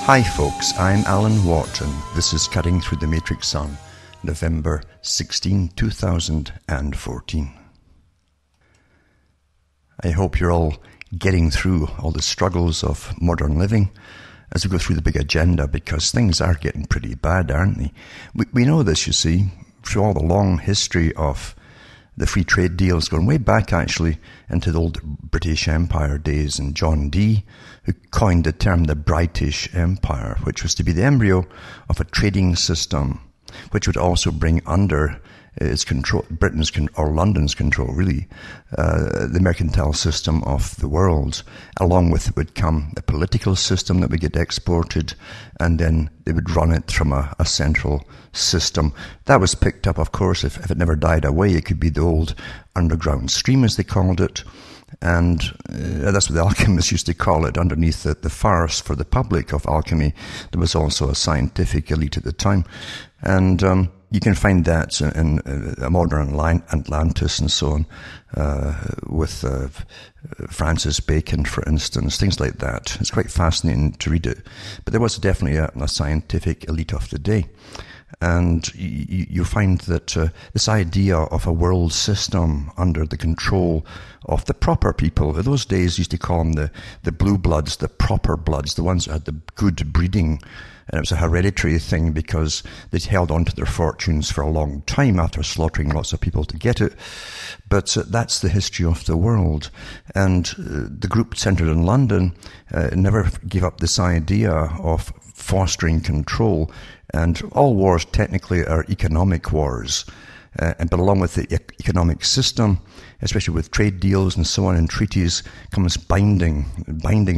Hi folks, I'm Alan Watt and this is Cutting Through the Matrix on November 16, 2014. I hope you're all getting through all the struggles of modern living as we go through the big agenda, because things are getting pretty bad, aren't they? We know this, you see, through all the long history of the free trade deals, going way back actually into the old British Empire days, and John Dee, who coined the term the British Empire, which was to be the embryo of a trading system, which would also bring under its control, or London's control really, the mercantile system of the world. Along with it would come a political system that would get exported, and then they would run it from a central system. That was picked up, of course, if it never died away, it could be the old underground stream, as they called it. And that's what the alchemists used to call it. Underneath the farce for the public of alchemy, there was also a scientific elite at the time. And you can find that in a modern Atlantis and so on, with Francis Bacon, for instance, things like that. It's quite fascinating to read it. But there was definitely a scientific elite of the day. And you find that this idea of a world system under the control of the proper people, in those days used to call them the blue bloods, the proper bloods, the ones that had the good breeding. And it was a hereditary thing because they'd held on to their fortunes for a long time after slaughtering lots of people to get it. But that's the history of the world. And the group centred in London never gave up this idea of fostering control. And all wars technically are economic wars. But along with the economic system, especially with trade deals and so on and treaties, comes binding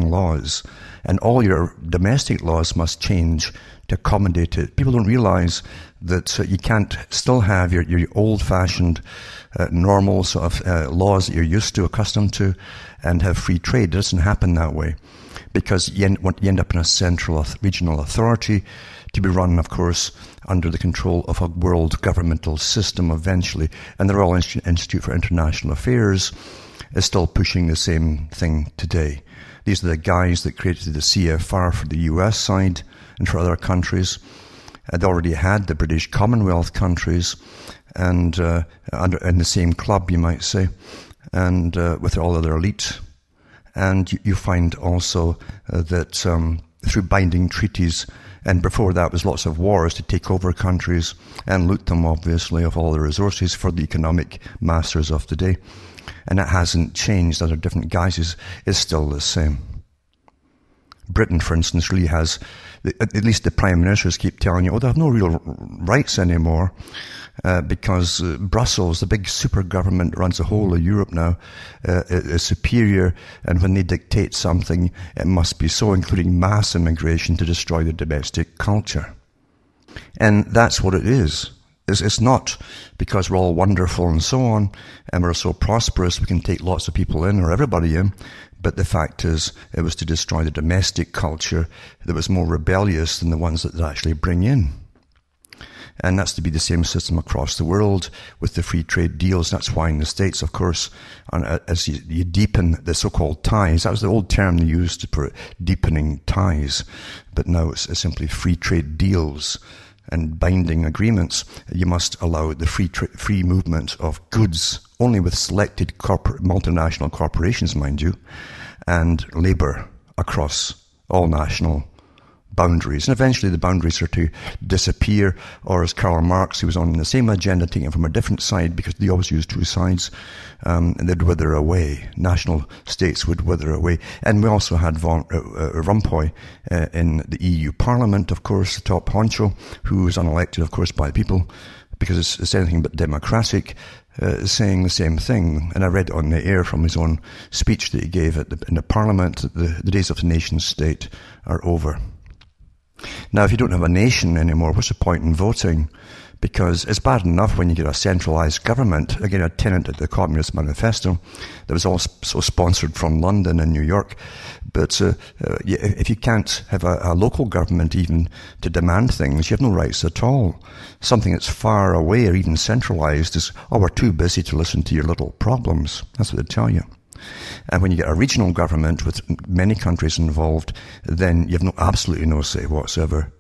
laws. And all your domestic laws must change to accommodate it. People don't realize that you can't still have your old-fashioned, normal sort of laws that you're used to, accustomed to, and have free trade. It doesn't happen that way, because you end up in a central regional authority to be run, of course, under the control of a world governmental system eventually. And the Royal Institute for International Affairs is still pushing the same thing today. These are the guys that created the CFR for the US side and for other countries. They already had the British Commonwealth countries, and in the same club, you might say, and with all other elite. And you find also that through binding treaties, and before that was lots of wars to take over countries and loot them, obviously, of all the resources for the economic masters of the day. And that hasn't changed under different guises. It's still the same. Britain, for instance, really has, at least the prime ministers keep telling you, they have no real rights anymore, because Brussels, the big super government that runs the whole of Europe now, is superior, and when they dictate something, it must be so, including mass immigration to destroy the domestic culture. And that's what it is. It's not because we're all wonderful and so on, and we're so prosperous we can take lots of people in, or everybody in, but the fact is it was to destroy the domestic culture that was more rebellious than the ones that they actually bring in. And that's to be the same system across the world with the free trade deals. That's why in the States, of course, as you deepen the so-called ties, that was the old term they used for deepening ties, but now it's simply free trade deals and binding agreements. You must allow the free movement of goods, only with selected multinational corporations, mind you, and labour across all national boundaries. And eventually the boundaries are to disappear, or as Karl Marx, who was on the same agenda, taking it from a different side, because they always use two sides, and they'd wither away. National states would wither away. And we also had Van Rompuy in the EU Parliament, of course, the top honcho, who was unelected, of course, by the people, because it's anything but democratic, saying the same thing. And I read on the air from his own speech that he gave in the Parliament that the days of the nation state are over. Now, if you don't have a nation anymore, what's the point in voting? Because it's bad enough when you get a centralised government, again, a tenet of the Communist Manifesto that was also sponsored from London and New York. But if you can't have a local government even to demand things, you have no rights at all. Something that's far away or even centralised is, we're too busy to listen to your little problems. That's what they tell you. And when you get a regional government with many countries involved, then you have absolutely no say whatsoever.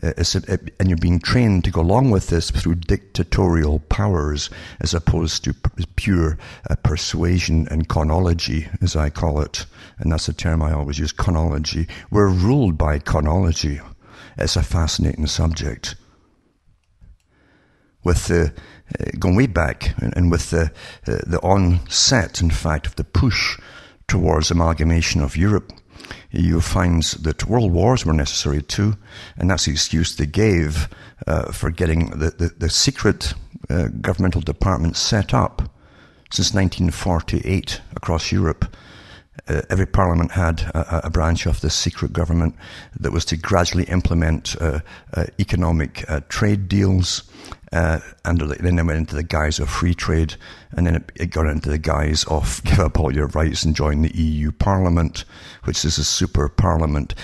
And you're being trained to go along with this through dictatorial powers as opposed to pure persuasion and chronology, as I call it. And that's the term I always use, chronology. We're ruled by chronology. It's a fascinating subject. With the going way back, and with the onset, in fact, of the push towards amalgamation of Europe, you find that world wars were necessary too, and that's the excuse they gave for getting the secret governmental departments set up since 1948 across Europe. Every parliament had a branch of the secret government that was to gradually implement economic trade deals, and then it went into the guise of free trade, and then it got into the guise of give up all your rights and join the EU Parliament, which is a super parliament.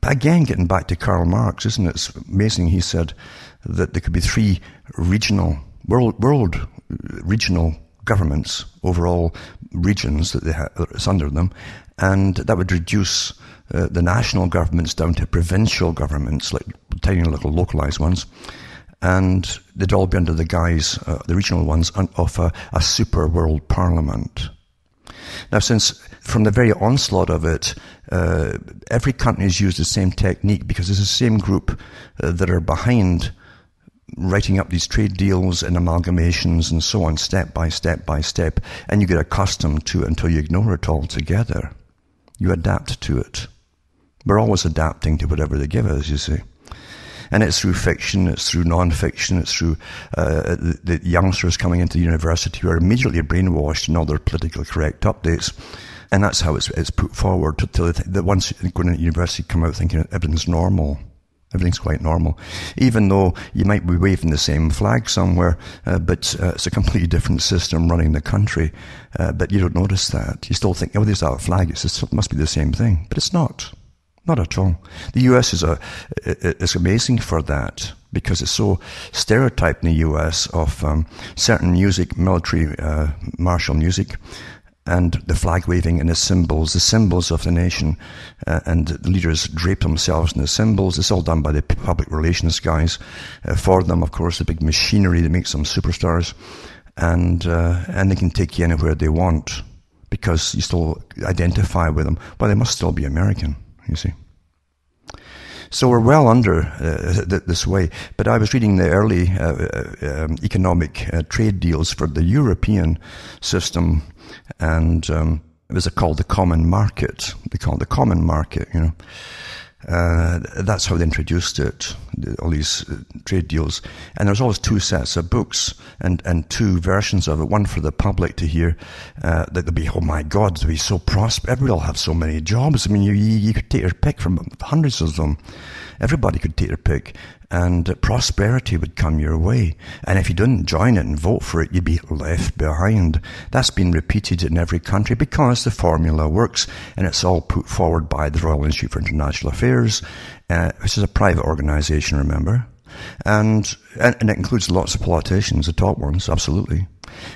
Again, getting back to Karl Marx, isn't it? It's amazing. He said that there could be three world regional governments, overall regions that's under them, and that would reduce the national governments down to provincial governments, like tiny little localized ones, and they'd all be under the guise, the regional ones, of a super world parliament. Now, since from the very onslaught of it, every country has used the same technique, because it's the same group that are behind writing up these trade deals and amalgamations and so on, step by step by step, and you get accustomed to it until you ignore it altogether. You adapt to it. We're always adapting to whatever they give us, you see. And it's through fiction, it's through non-fiction, it's through the youngsters coming into the university who are immediately brainwashed in all their politically correct updates. And that's how it's put forward till the ones going into university come out thinking everything's normal. Everything's quite normal, even though you might be waving the same flag somewhere, but it's a completely different system running the country. But you don't notice that. You still think, oh, there's that flag. It must be the same thing. But it's not. Not at all. The US is amazing for that, because it's so stereotyped in the US of certain music, military, martial music, and the flag waving and the symbols of the nation, and the leaders drape themselves in the symbols. It's all done by the public relations guys for them, of course, the big machinery that makes them superstars, and they can take you anywhere they want because you still identify with them. Well, they must still be American, you see. So we're well under this way. But I was reading the early economic trade deals for the European system, and it was called the common market. They call it the common market, you know. That's how they introduced it, all these trade deals. And there's always two sets of books and two versions of it, one for the public to hear, that they'll be, oh my God, they'll be so prosperous, everybody will have so many jobs. I mean, you could take your pick from hundreds of them. Everybody could take their pick, and prosperity would come your way. And if you didn't join it and vote for it, you'd be left behind. That's been repeated in every country because the formula works, and it's all put forward by the Royal Institute for International Affairs, which is a private organization, remember. And it includes lots of politicians, the top ones, absolutely.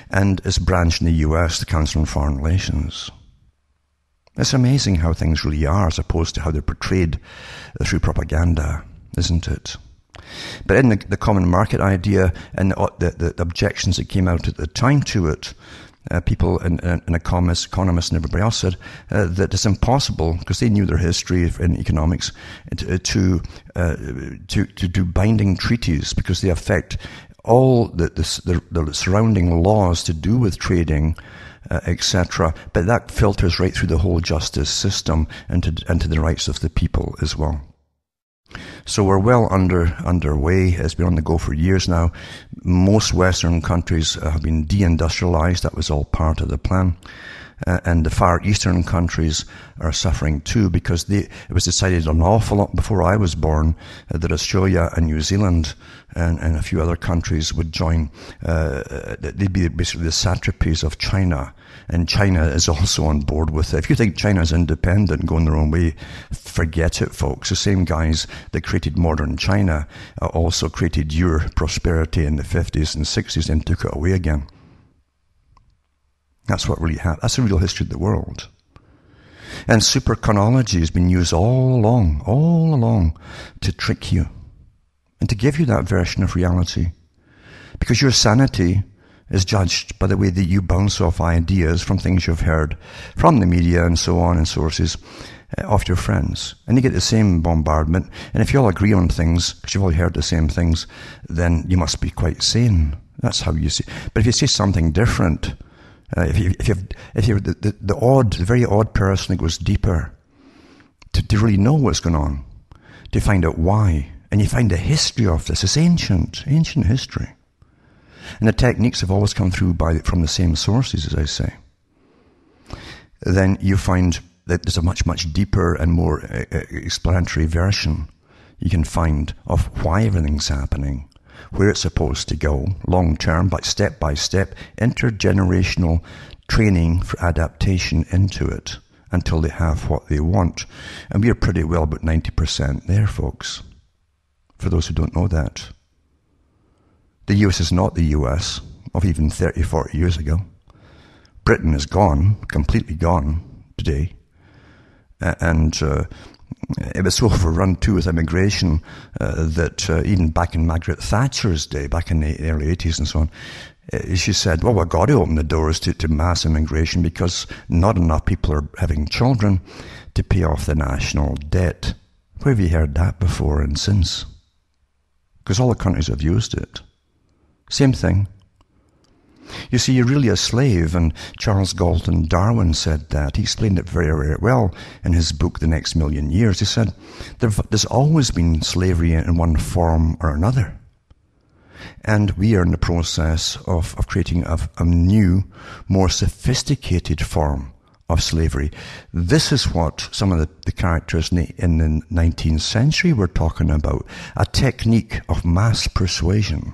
And it's branched in the US, the Council on Foreign Relations. It's amazing how things really are, as opposed to how they're portrayed through propaganda, isn't it? But in the common market idea and the objections that came out at the time to it, people and economists and everybody else said that it's impossible, because they knew their history in economics, to do binding treaties, because they affect all the surrounding laws to do with trading, etc. But that filters right through the whole justice system and to the rights of the people as well. So we're well underway. It's been on the go for years now. Most Western countries have been deindustrialized. That was all part of the plan. And the Far Eastern countries are suffering too, because it was decided an awful lot before I was born that Australia and New Zealand and a few other countries would join. They'd be basically the satrapies of China. And China is also on board with it. If you think China's independent and going their own way, forget it, folks. The same guys that created modern China also created your prosperity in the 50s and 60s and took it away again. That's what really happened. That's the real history of the world. And superchronology has been used all along to trick you and to give you that version of reality. Because your sanity is judged by the way that you bounce off ideas from things you've heard from the media and so on and sources of your friends. And you get the same bombardment. And if you all agree on things, because you've all heard the same things, then you must be quite sane. That's how you see. But if you say something different, if you're the very odd person that goes deeper to really know what's going on, to find out why, and you find the history of this, it's ancient history. And the techniques have always come through from the same sources, as I say. Then you find that there's a much deeper and more explanatory version you can find of why everything's happening, where it's supposed to go, long term, but step by step, intergenerational training for adaptation into it until they have what they want. And we are pretty well about 90% there, folks, for those who don't know that. The US is not the US of even 30, 40 years ago. Britain is gone, completely gone today. And it was so overrun too with immigration that even back in Margaret Thatcher's day, back in the early 80s and so on, she said, well, we've got to open the doors to mass immigration because not enough people are having children to pay off the national debt. Where have you heard that before and since? Because all the countries have used it. Same thing. You see, you're really a slave, and Charles Galton Darwin said that. He explained it very, very well in his book, The Next Million Years. He said, there's always been slavery in one form or another. And we are in the process of creating a new, more sophisticated form of slavery. This is what some of the characters in the 19th century were talking about, a technique of mass persuasion,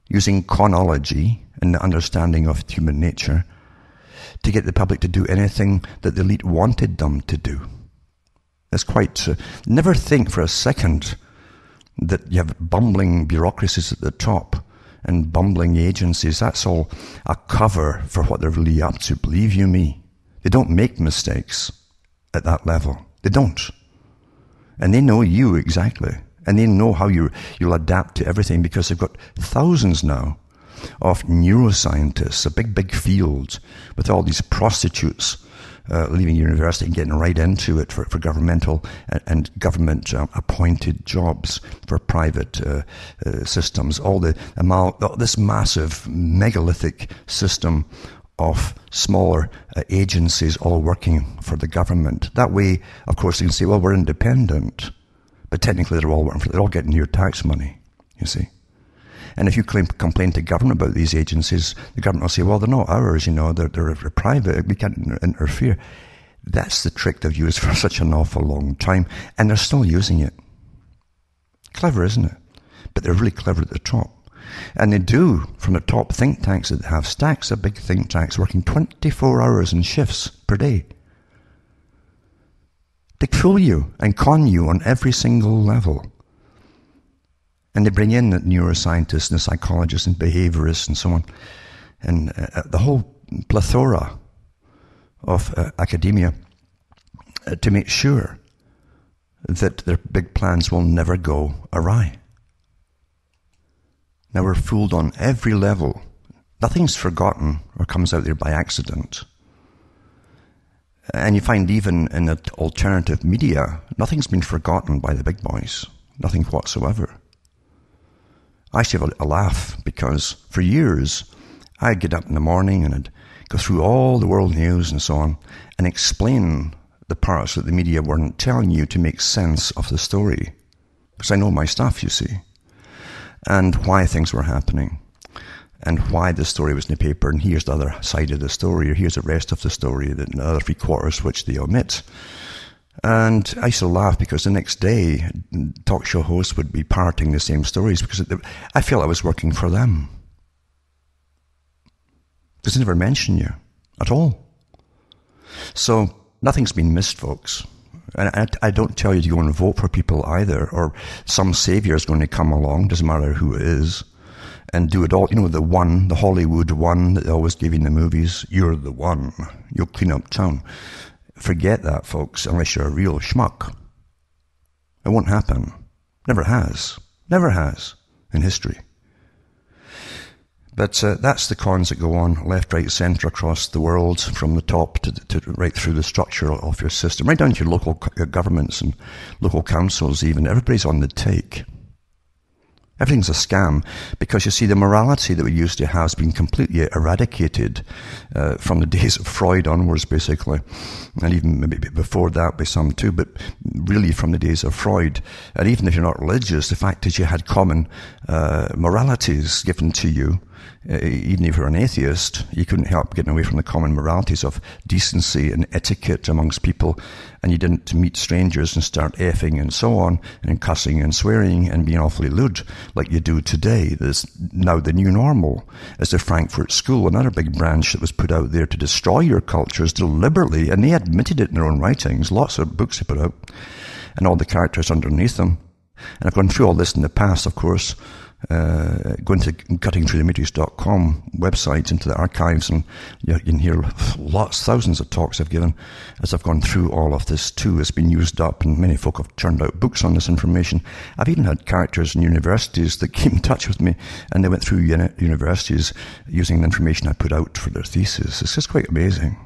using chronology and the understanding of human nature to get the public to do anything that the elite wanted them to do. It's quite... never think for a second that you have bumbling bureaucracies at the top and bumbling agencies. That's all a cover for what they're really up to, believe you me. They don't make mistakes at that level. They don't. And they know you exactly. And they know how you'll adapt to everything because they've got thousands now of neuroscientists, a big field with all these prostitutes leaving university and getting right into it for governmental and government appointed jobs for private systems. This massive megalithic system of smaller agencies all working for the government. That way, of course, you can say, well, we're independent. But technically, they're all getting your tax money, you see. And if you complain to government about these agencies, the government will say, well, they're not ours, they're private, we can't interfere. That's the trick they've used for such an awful long time, and they're still using it. Clever, isn't it? But they're really clever at the top. And they do, from the top think tanks that have stacks of big think tanks working 24 hours in shifts per day. They fool you and con you on every single level. And they bring in the neuroscientists and the psychologists and behaviorists and so on. And the whole plethora of academia to make sure that their big plans will never go awry. Now we're fooled on every level. Nothing's forgotten or comes out there by accident. And you find even in the alternative media, nothing's been forgotten by the big boys. Nothing whatsoever. I actually have a laugh because for years, I'd get up in the morning and I'd go through all the world news and so on and explain the parts that the media weren't telling you to make sense of the story. Because I know my stuff, you see. And why things were happening. And why the story was in the paper, and here's the other side of the story, or here's the rest of the story, the other 3/4 which they omit. And I used to laugh because the next day, talk show hosts would be parroting the same stories because I felt I was working for them. Because they never mention you at all. So nothing's been missed, folks. And I don't tell you to go and vote for people either, or some savior is going to come along, doesn't matter who it is, and do it all. You know, the one, the Hollywood one that they always give in the movies. You're the one. You'll clean up town. Forget that, folks, unless you're a real schmuck. It won't happen. Never has. Never has in history. But that's the cons that go on left, right, centre across the world, from the top to right through the structure of your system, right down to your local governments and local councils even. Everybody's on the take. Everything's a scam because, you see, the morality that we used to have has been completely eradicated from the days of Freud onwards, basically, and even maybe before that by some too, but really from the days of Freud. And even if you're not religious, the fact is you had common moralities given to you. Even if you're an atheist, you couldn't help getting away from the common moralities of decency and etiquette amongst people, and you didn't meet strangers and start effing and so on, and cussing and swearing and being awfully lewd like you do today. There's now the new normal is the Frankfurt School, another big branch that was put out there to destroy your cultures deliberately, and they admitted it in their own writings, lots of books they put out, and all the characters underneath them. And I've gone through all this in the past, of course, going to cuttingthroughthematrix.com website into the archives, and you can hear thousands of talks I've given as I've gone through all of this too. It's been used up, and many folk have turned out books on this information. I've even had characters in universities that came in touch with me, and they went through universities using the information I put out for their thesis. It's just quite amazing.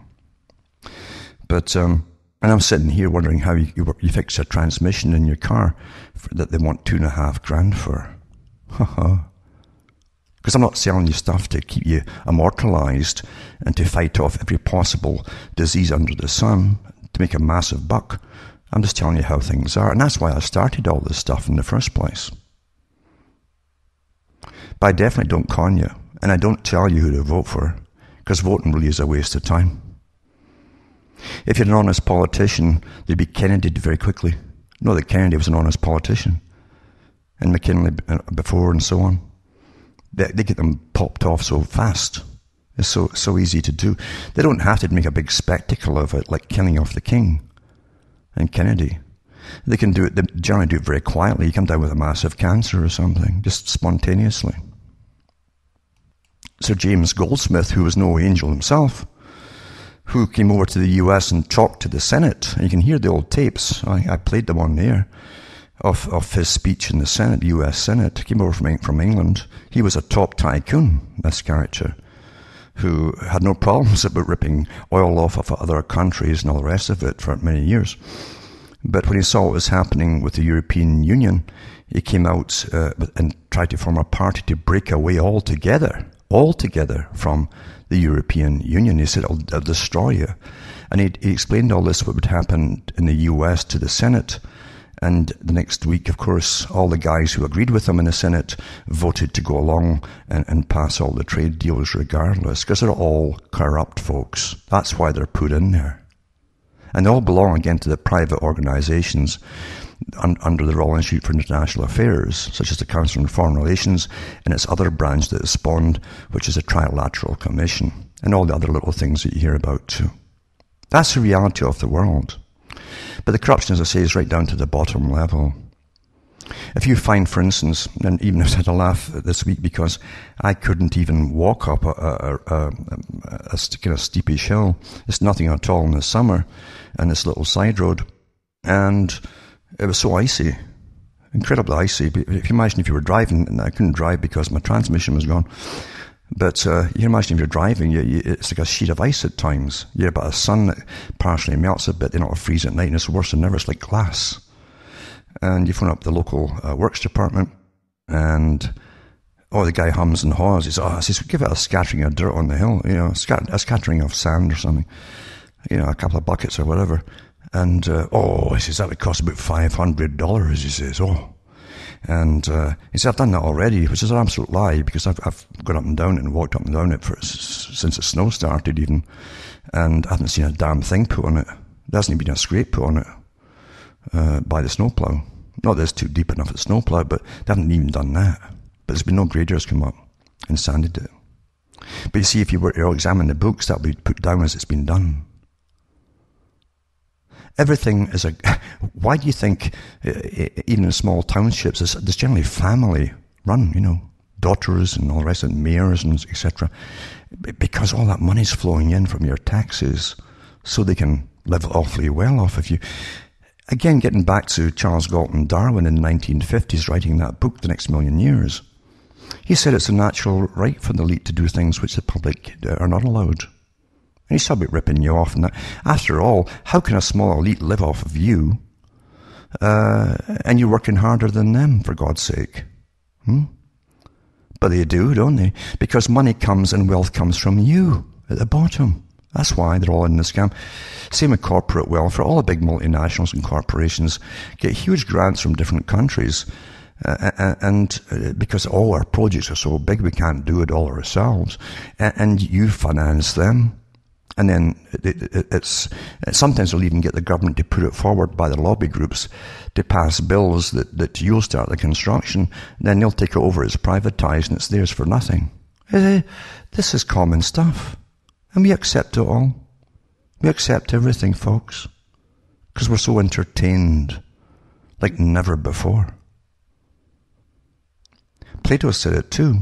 But and I'm sitting here wondering how you fix a transmission in your car that they want $2,500 for. Because I'm not selling you stuff to keep you immortalized and to fight off every possible disease under the sun to make a massive buck. I'm just telling you how things are, and that's why I started all this stuff in the first place. But I definitely don't con you, and I don't tell you who to vote for, because voting really is a waste of time. If you're an honest politician, they'd be Kennedied very quickly. No, that Kennedy was an honest politician. And McKinley before and so on. They get them popped off so fast. It's so easy to do. They don't have to make a big spectacle of it, like killing off the king and Kennedy. They can do it, they generally do it very quietly. You come down with a massive cancer or something, just spontaneously. Sir James Goldsmith, who was no angel himself, who came over to the US and talked to the Senate, and you can hear the old tapes, I played them on the air, of his speech in the Senate, US Senate. He came over from England. He was a top tycoon, this character, who had no problems about ripping oil off of other countries and all the rest of it for many years. But when he saw what was happening with the European Union, he came out and tried to form a party to break away altogether from the European Union. He said, I'll destroy you. And he explained all this, what would happen in the US to the Senate. And the next week, of course, all the guys who agreed with him in the Senate voted to go along and pass all the trade deals regardless, because they're all corrupt folks. That's why they're put in there. And they all belong, again, to the private organizations under the Royal Institute for International Affairs, such as the Council on Foreign Relations and its other branch that is spawned, which is a Trilateral Commission, and all the other little things that you hear about too. That's the reality of the world. But the corruption, as I say, is right down to the bottom level. If you find, for instance, and even I had a laugh this week because I couldn't even walk up a kind of steepish hill. It's nothing at all in the summer, and this little side road, and it was so icy, incredibly icy. But if you imagine if you were driving, and I couldn't drive because my transmission was gone. But you can imagine if you're driving, it's like a sheet of ice at times. You have about a sun that partially melts a bit, then it'll freeze at night, and it's worse than ever. It's like glass. And you phone up the local works department, and the guy hums and haws. He says, give it a scattering of dirt on the hill, a scattering of sand or something, a couple of buckets or whatever. And he says, that would cost about $500. He says, And he said, I've done that already, which is an absolute lie, because I've gone up and down it and walked up and down it since the snow started even, and I haven't seen a damn thing put on it. There hasn't even been a scrape put on it by the snowplow. Not that it's too deep enough at the snowplow, but they haven't even done that. But there's been no graders come up and sanded it. But you see, if you were to examine the books, that would be put down as it's been done. Everything is why do you think, even in small townships, there's generally family run, daughters and all the rest of it, mayors and etc. Because all that money's flowing in from your taxes, so they can live awfully well off of you. Again, getting back to Charles Galton Darwin in the 1950s, writing that book, The Next Million Years, he said it's a natural right for the elite to do things which the public are not allowed. And he's probably ripping you off. And that. After all, how can a small elite live off of you, and you're working harder than them, for God's sake? But they do, don't they? Because money comes and wealth comes from you at the bottom. That's why they're all in the scam. Same with corporate welfare. All the big multinationals and corporations get huge grants from different countries. And because all our projects are so big, we can't do it all ourselves. And you finance them. And then sometimes they'll even get the government to put it forward by the lobby groups to pass bills that you'll start the construction. Then they'll take it over as privatized and it's theirs for nothing. This is common stuff. And we accept it all. We accept everything, folks. Because we're so entertained like never before. Plato said it too.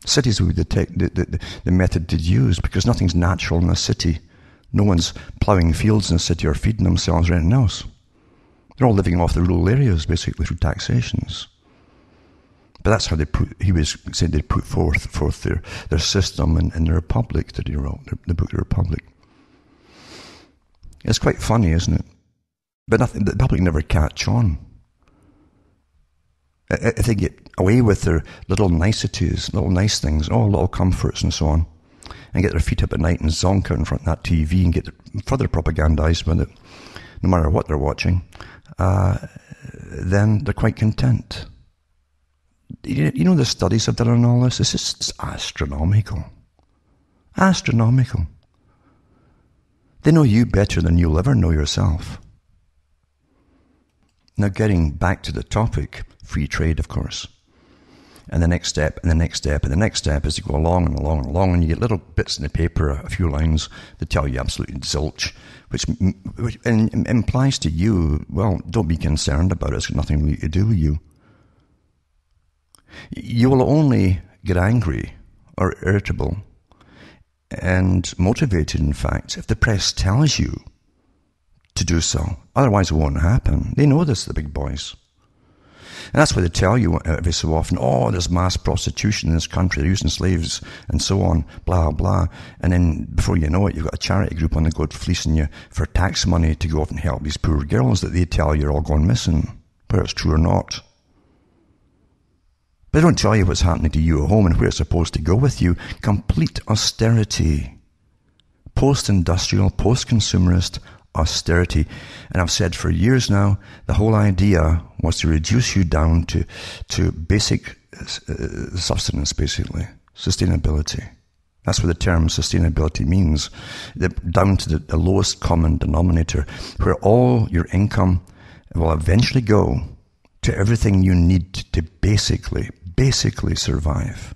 Cities would be the method to use because nothing's natural in a city. No one's ploughing fields in a city or feeding themselves or anything else. They're all living off the rural areas, basically, through taxations. But that's how he was saying they put forth their system in the Republic that he wrote, the book The Republic. It's quite funny, isn't it? But the public never catch on. If they get away with their little niceties, little nice things, little comforts and so on, and get their feet up at night and zonk out in front of that TV and get further propagandized with it, no matter what they're watching, then they're quite content. You know the studies have done on all this? It's just astronomical. Astronomical. They know you better than you'll ever know yourself. Now getting back to the topic, free trade, of course. And the next step, and the next step, and the next step as you go along and along and along, and you get little bits in the paper, a few lines that tell you absolutely zilch, which implies to you, well, don't be concerned about it, it's got nothing really to do with you. You will only get angry or irritable and motivated, in fact, if the press tells you to do so. Otherwise it won't happen. They know this, the big boys. And that's why they tell you every so often, there's mass prostitution in this country, they're using slaves and so on, blah, blah. And then before you know it, you've got a charity group on the go fleecing you for tax money to go off and help these poor girls that they tell you are all gone missing, whether it's true or not. But they don't tell you what's happening to you at home and where it's supposed to go with you. Complete austerity. Post-industrial, post-consumerist austerity. And I've said for years now, the whole idea was to reduce you down to basic sustenance, basically. Sustainability. That's what the term sustainability means. Down to the lowest common denominator, where all your income will eventually go to everything you need to basically survive.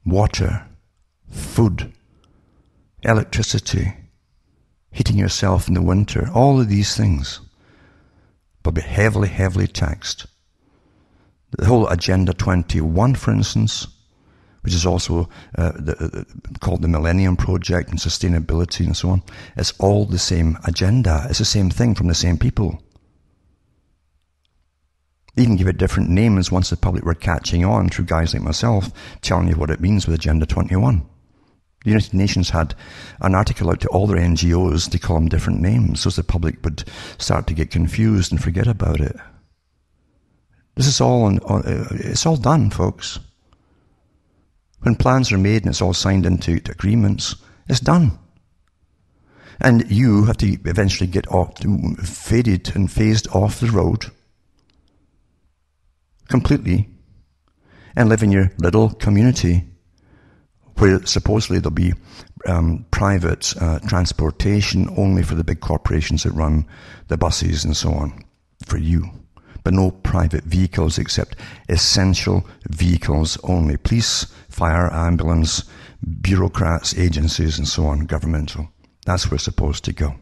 Water, food, electricity, heating yourself in the winter, all of these things will be heavily, heavily taxed. The whole Agenda 21, for instance, which is also called the Millennium Project and sustainability and so on, it's all the same agenda. It's the same thing from the same people. They even give it different names once the public were catching on through guys like myself telling you what it means with Agenda 21. The United Nations had an article out to all their NGOs to call them different names so the public would start to get confused and forget about it. This is all, it's all done, folks. When plans are made and it's all signed into agreements, it's done. And you have to eventually get faded and phased off the road completely and live in your little community where supposedly there'll be private transportation only for the big corporations that run the buses and so on for you. But no private vehicles except essential vehicles only. Police, fire, ambulance, bureaucrats, agencies and so on, governmental. That's where it's supposed to go.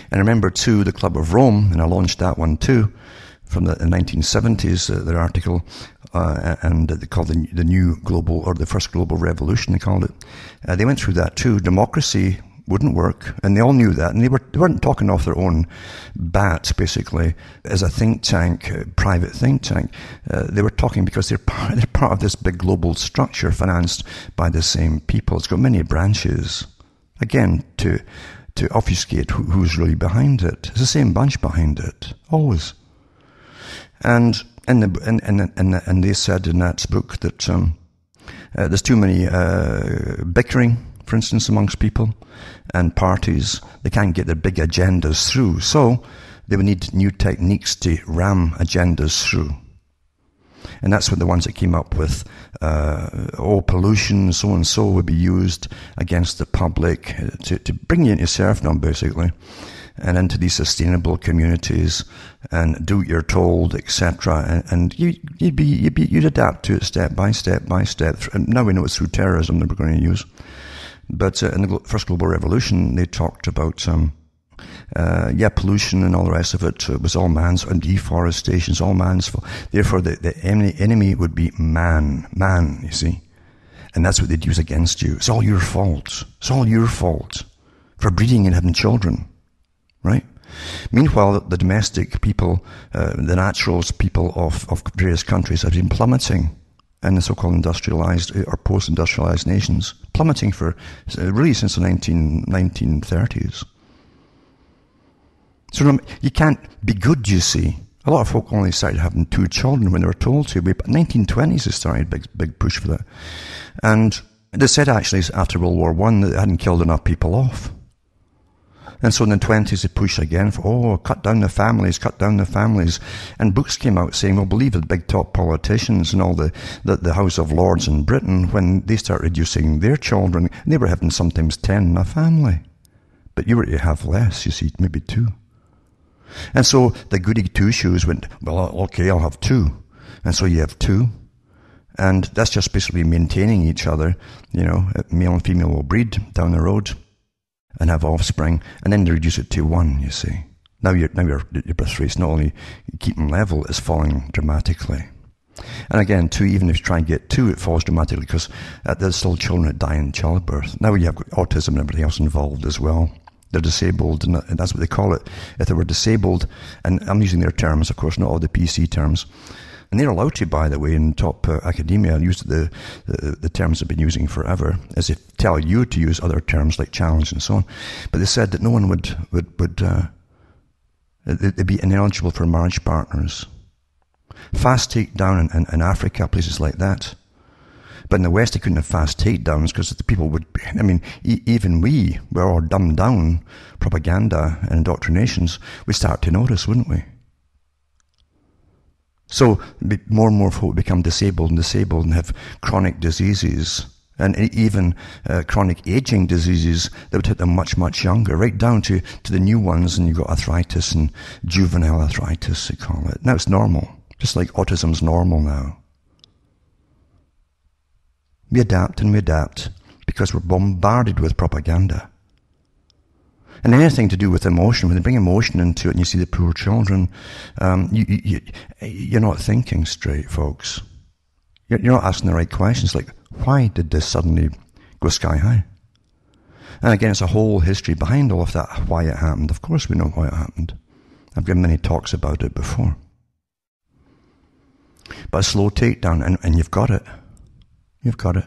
And remember too, the Club of Rome, and I launched that one too, from the 1970s, their article, and they called the new global, or the first global revolution, they called it. They went through that too. Democracy wouldn't work, and they all knew that, and they weren't talking off their own bat, basically, as a think tank, private think tank. They were talking because they're part of this big global structure financed by the same people. It's got many branches, again, to obfuscate who's really behind it. It's the same bunch behind it, always. And they said in that book that there's too many bickering, for instance, amongst people and parties. They can't get their big agendas through, so they would need new techniques to ram agendas through. And that's what the ones that came up with, pollution, so and so would be used against the public to bring you into serfdom, basically, and into these sustainable communities, and do what you're told, etc. And you'd adapt to it step by step by step. And now we know it's through terrorism that we're going to use. But in the first global revolution, they talked about pollution and all the rest of it. It was all man's, and deforestation is all man's fault. Therefore, the enemy would be man, you see. And that's what they'd use against you. It's all your fault. It's all your fault for breeding and having children, right? Meanwhile, the domestic people, the naturals people of various countries have been plummeting in the so-called industrialized or post-industrialized nations, plummeting for really since the 1930s. So you can't be good, you see. A lot of folk only started having 2 children when they were told to. But 1920s they started big push for that. And they said actually after World War I that they hadn't killed enough people off. And so in the 20s they pushed again for, cut down the families. And books came out saying, well, believe the big top politicians and all the House of Lords in Britain, when they start reducing their children, they were having sometimes 10 in a family. But you were to have less, you see, maybe 2. And so the goody two-shoes went, well, okay, I'll have 2. And so you have 2. And that's just basically maintaining each other. You know, male and female will breed down the road and have offspring, and then they reduce it to 1, you see. Now your birth rate's not only keeping level, it's falling dramatically. And again, 2, even if you try and get 2, it falls dramatically because there's still children that die in childbirth. Now you have autism and everything else involved as well. They're disabled, and that's what they call it. If they were disabled, and I'm using their terms, of course, not all the PC terms, and they're allowed to, by the way, in top academia, use the terms they've been using forever, as they tell you to use other terms like challenge and so on. But they said that no one would they'd be ineligible for marriage partners. Fast takedown in Africa, places like that. But in the West, they couldn't have fast takedowns because the people would, even we're all dumbed down, propaganda and indoctrinations, we start to notice, wouldn't we? So more and more folk become disabled and have chronic diseases, and even chronic aging diseases that would hit them much, much younger, right down to the new ones, and you've got arthritis and juvenile arthritis, they call it. Now it's normal, just like autism's normal now. We adapt because we're bombarded with propaganda. And anything to do with emotion, when they bring emotion into it and you see the poor children, you're not thinking straight, folks. You're not asking the right questions, like, why did this suddenly go sky high? And again, it's a whole history behind all of that, why it happened. Of course we know why it happened. I've given many talks about it before. But a slow takedown, and you've got it. You've got it.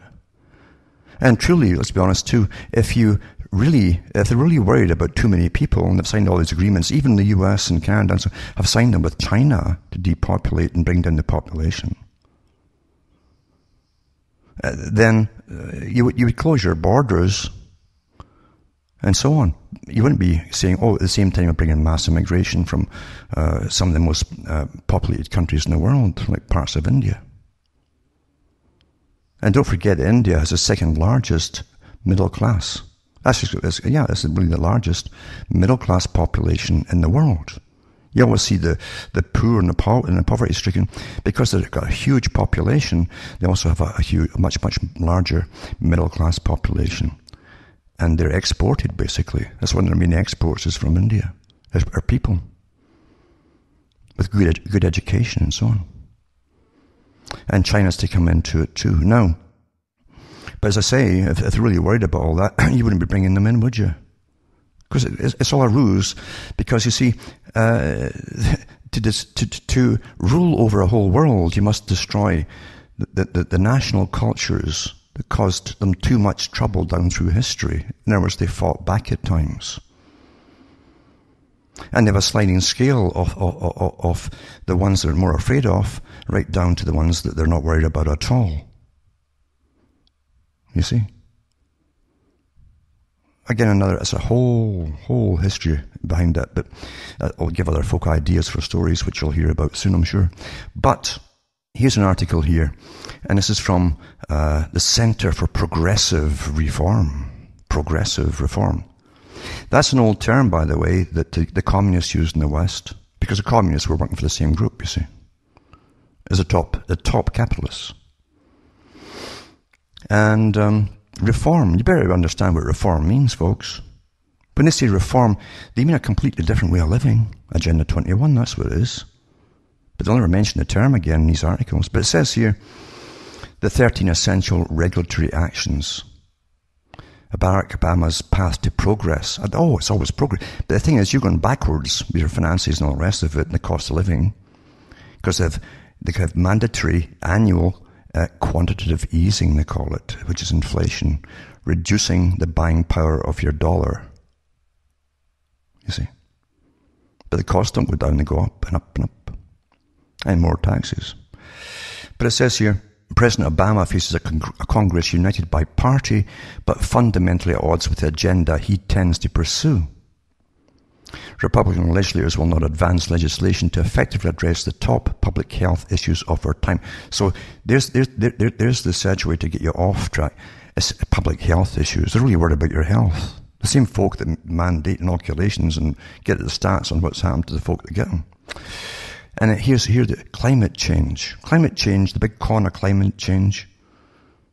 And truly, let's be honest too, if they're really worried about too many people and they've signed all these agreements, even the US and Canada have signed them with China to depopulate and bring down the population, then you would close your borders and so on. You wouldn't be saying, at the same time you're bringing mass immigration from some of the most populated countries in the world, like parts of India. And don't forget, India has the second largest middle class. It's really the largest middle class population in the world. You always see the poor and the poverty-stricken, because they've got a huge population. They also have a much larger middle class population, and they're exported basically. That's one of their main exports is from India, are people. with good education and so on. And China's to come into it too. Now, but as I say, if they're really worried about all that, you wouldn't be bringing them in, would you? Because it's all a ruse. Because you see, to rule over a whole world, you must destroy the national cultures that caused them too much trouble down through history. In other words, they fought back at times. And they have a sliding scale of the ones they're more afraid of, right down to the ones that they're not worried about at all. You see? Again, it's a whole history behind that, but I'll give other folk ideas for stories, which you'll hear about soon, I'm sure. But here's an article here, and this is from the Center for Progressive Reform. Progressive Reform. That's an old term, by the way, that the communists used in the West, because the communists were working for the same group, you see, as the top capitalists. And reform, you better understand what reform means, folks. When they say reform, they mean a completely different way of living. Agenda 21, that's what it is. But they'll never mention the term again in these articles. But it says here, the 13 essential regulatory actions. Barack Obama's path to progress. Oh, it's always progress. But the thing is, you're going backwards with your finances and all the rest of it, and the cost of living. Because they have mandatory annual quantitative easing, they call it, which is inflation, reducing the buying power of your dollar. You see. But the costs don't go down, they go up and up and up. And more taxes. But it says here, President Obama faces a Congress united by party, but fundamentally at odds with the agenda he tends to pursue. Republican legislators will not advance legislation to effectively address the top public health issues of our time. So there's the sedge way to get you off track. It's public health issues. They're really worried about your health. The same folk that mandate inoculations and get the stats on what's happened to the folk that get them. And here's the climate change. Climate change, the big con of climate change.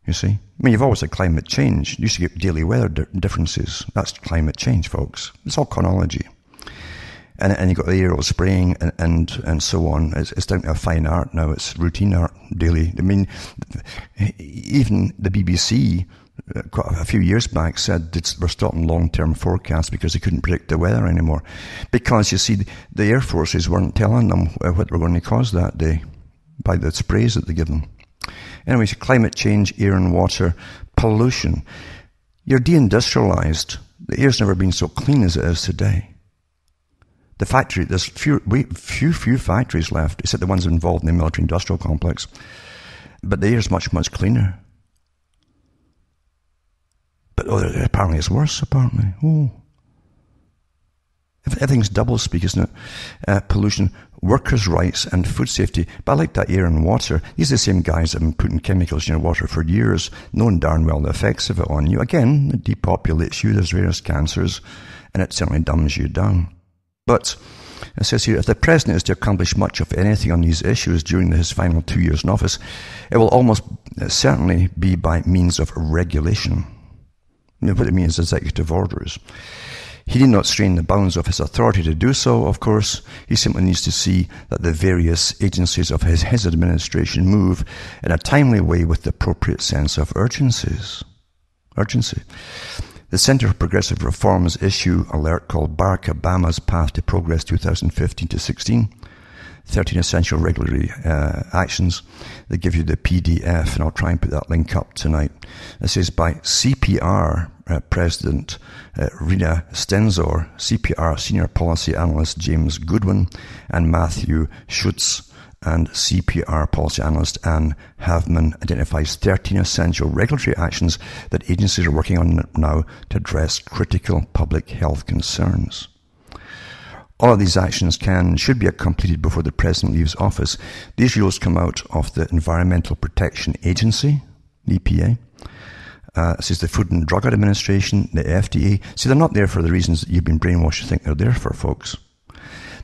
You see? I mean, you've always had climate change. You used to get daily weather differences. That's climate change, folks. It's all chronology. And you've got the aerial spraying and so on. It's down to a fine art now. It's routine art daily. I mean, even the BBC quite a few years back said we're stopping long-term forecasts because they couldn't predict the weather anymore. Because, you see, the Air Forces weren't telling them what were going to cause that day by the sprays that they give them. Anyways, climate change, air and water, pollution. You're deindustrialized. The air's never been so clean as it is today. The factory, there's few factories left, except the ones involved in the military-industrial complex. But the air's much, much cleaner. But apparently it's worse, apparently. Oh. Everything's double-speak, isn't it? Pollution, workers' rights and food safety. But I like that air and water. These are the same guys that have been putting chemicals in your water for years, knowing darn well the effects of it on you. Again, it depopulates you, there's various cancers, and it certainly dumbs you down. But it says here, if the president is to accomplish much of anything on these issues during his final 2 years in office, it will almost certainly be by means of regulation. What it means is executive orders. He need not strain the bounds of his authority to do so, of course. He simply needs to see that the various agencies of his administration move in a timely way with the appropriate sense of urgency. The Center for Progressive Reform's issue alert called Barack Obama's Path to Progress 2015-16, 13 Essential Regulatory Actions. They give you the PDF, and I'll try and put that link up tonight. It says by CPR President Rena Stenzor, CPR Senior Policy Analyst James Goodwin, and Matthew Schutz, and CPR policy analyst Anne Havman identifies 13 essential regulatory actions that agencies are working on now to address critical public health concerns. All of these actions can and should be completed before the president leaves office. These rules come out of the Environmental Protection Agency, the EPA. This is the Food and Drug Administration, the FDA. See, they're not there for the reasons that you've been brainwashed to think they're there for, folks.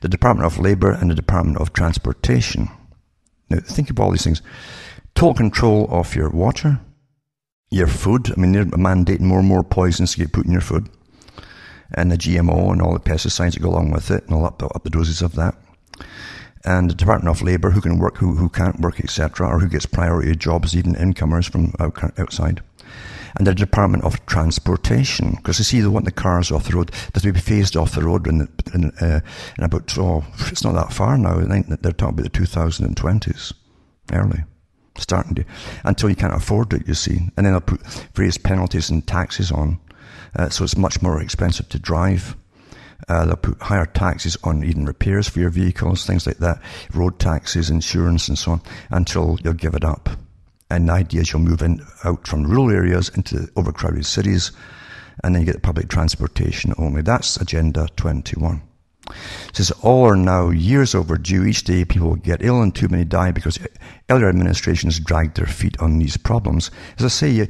The Department of Labour and the Department of Transportation. Now, think of all these things. Total control of your water, your food. I mean, they're mandating more and more poisons to get put in your food. And the GMO and all the pesticides that go along with it, and all up the doses of that. and the Department of Labour, who can work, who can't work, etc., or who gets priority jobs, even incomers from outside. And the Department of Transportation, because you see, they want the cars off the road, that they be phased off the road in about, it's not that far now, they're talking about the 2020s, early, starting to, until you can't afford it, you see. And then they'll put various penalties and taxes on, so it's much more expensive to drive. They'll put higher taxes on even repairs for your vehicles, things like that, road taxes, insurance and so on, until you'll give it up. And the idea is you'll move out from rural areas into overcrowded cities, and then you get public transportation only. That's Agenda 21. It says, all are now years overdue. Each day people get ill and too many die because earlier administrations dragged their feet on these problems. As I say,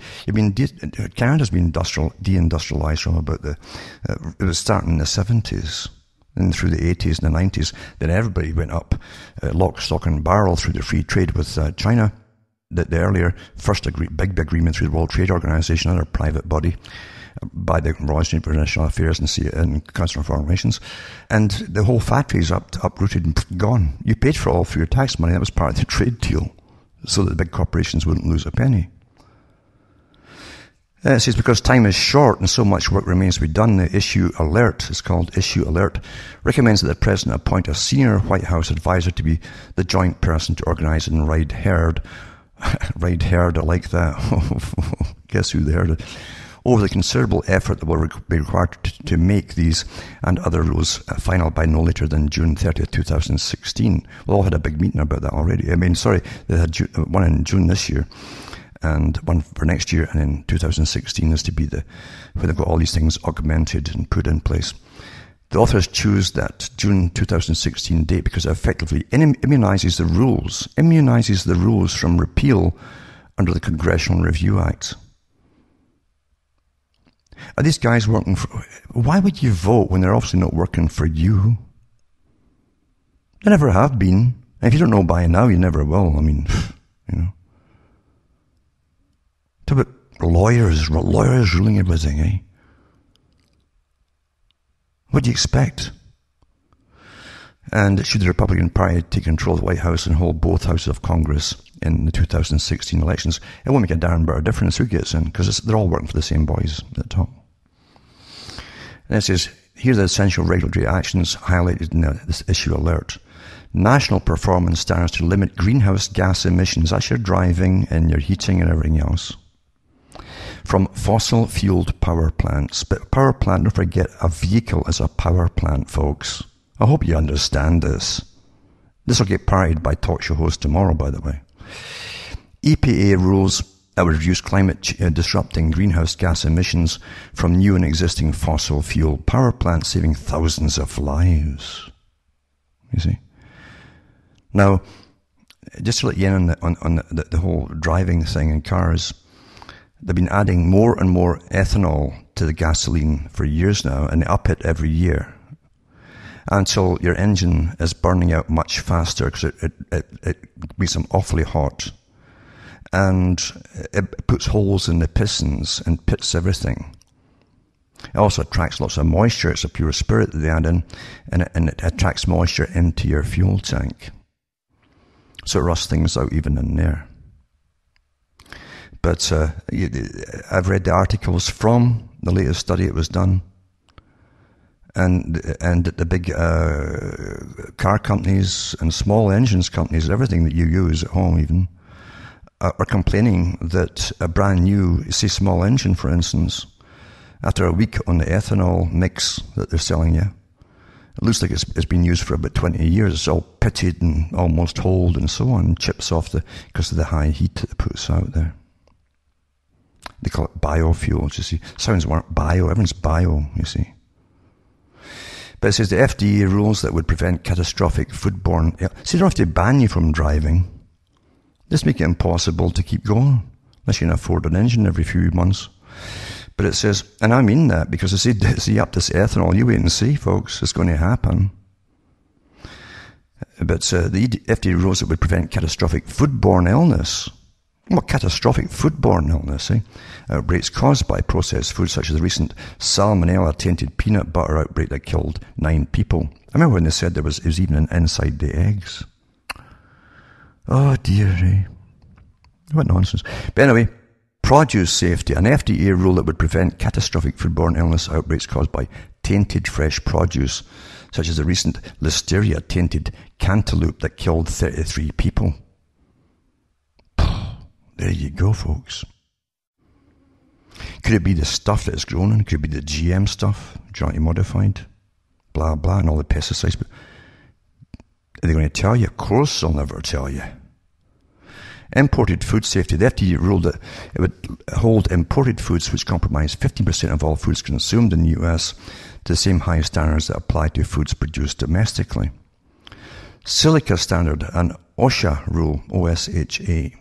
Canada's been deindustrialized from about it was starting in the 70s. And through the 80s and the 90s, then everybody went up lock, stock and barrel through the free trade with China. The earlier first big agreement through the World Trade Organization, another private body, by the Royal Institute for International Affairs and Council on Foreign Relations. And the whole factory is uprooted and gone. You paid for all for your tax money. That was part of the trade deal, so that the big corporations wouldn't lose a penny. It says, because time is short and so much work remains to be done, the Issue Alert, it's called Issue Alert, recommends that the President appoint a senior White House advisor to be the joint person to organize and ride herd, I like that. Guess who they heard? Over the considerable effort that will be required to make these and other rules final by no later than June 30th, 2016. We all had a big meeting about that already. They had one in June this year, and one for next year, and in 2016 is to be when they've got all these things augmented and put in place. The authors choose that June 2016 date because it effectively immunizes the rules from repeal under the Congressional Review Act. Are these guys working for... Why would you vote when they're obviously not working for you? They never have been. And if you don't know by now, you never will. I mean, Talk about lawyers ruling everything, eh? What do you expect? And should the Republican Party take control of the White House and hold both houses of Congress in the 2016 elections, it won't make a darn bit of difference who gets in, because they're all working for the same boys at the top. And it says, here are the essential regulatory actions highlighted in this Issue Alert. National performance standards to limit greenhouse gas emissions. That's your driving and your heating and everything else. From fossil-fueled power plants. But power plant, don't forget, a vehicle is a power plant, folks. I hope you understand this. This will get parried by talk show hosts tomorrow, by the way. EPA rules that would reduce climate-disrupting greenhouse gas emissions from new and existing fossil-fuel power plants, saving thousands of lives. You see? Now, just to let you in on the whole driving thing in cars, they've been adding more and more ethanol to the gasoline for years now, and they up it every year until your engine is burning out much faster because it makes them awfully hot. And it puts holes in the pistons and pits everything. It also attracts lots of moisture. It's a pure spirit that they add in, and it attracts moisture into your fuel tank. So it rusts things out even in there. But I've read the articles from the latest study that was done, and the big car companies and small engines companies, everything that you use at home even, are complaining that a brand new, say, small engine, for instance, after a week on the ethanol mix that they're selling you, it looks like it's been used for about 20 years. It's all pitted and almost holed and so on, chips off because of the high heat that it puts out there. They call it biofuels, you see. Sounds weren't bio, everyone's bio, you see. But it says the FDA rules that would prevent catastrophic foodborne... See, they don't have to ban you from driving. Just make it impossible to keep going, unless you can afford an engine every few months. But it says, and I mean that, because I see up this ethanol, you wait and see, folks, it's going to happen. But the FDA rules that would prevent catastrophic foodborne illness. What catastrophic foodborne illness, eh? Outbreaks caused by processed foods, such as the recent salmonella-tainted peanut butter outbreak that killed 9 people. remember when they said it was even inside the eggs. Oh dear, eh? What nonsense. But anyway, produce safety. An FDA rule that would prevent catastrophic foodborne illness outbreaks caused by tainted fresh produce, such as the recent listeria-tainted cantaloupe that killed 33 people. There you go, folks. Could it be the stuff that is grown in? Could it be the GM stuff, genetically modified, blah, blah, and all the pesticides? But are they going to tell you? Of course they'll never tell you. Imported food safety. The FDA ruled that it would hold imported foods which comprise 15% of all foods consumed in the US to the same high standards that apply to foods produced domestically. Silica standard and OSHA rule, OSHA,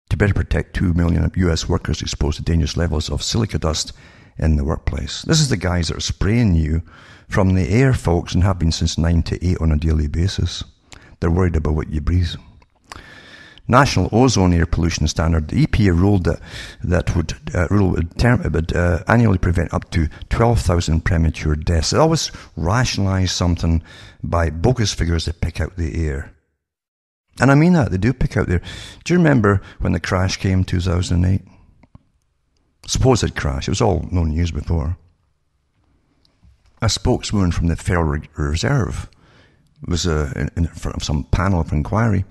to better protect 2 million US workers exposed to dangerous levels of silica dust in the workplace. This is the guys that are spraying you from the air, folks, and have been since 9 to 8 on a daily basis. They're worried about what you breathe. National ozone air pollution standard. The EPA ruled that would annually prevent up to 12,000 premature deaths. They always rationalise something by bogus figures that pick out the air. And I mean that, they do pick out the air. Do you remember when the crash came in 2008? Supposed crash. It was all no news before. A spokeswoman from the Federal Reserve was in front of some panel for inquiry,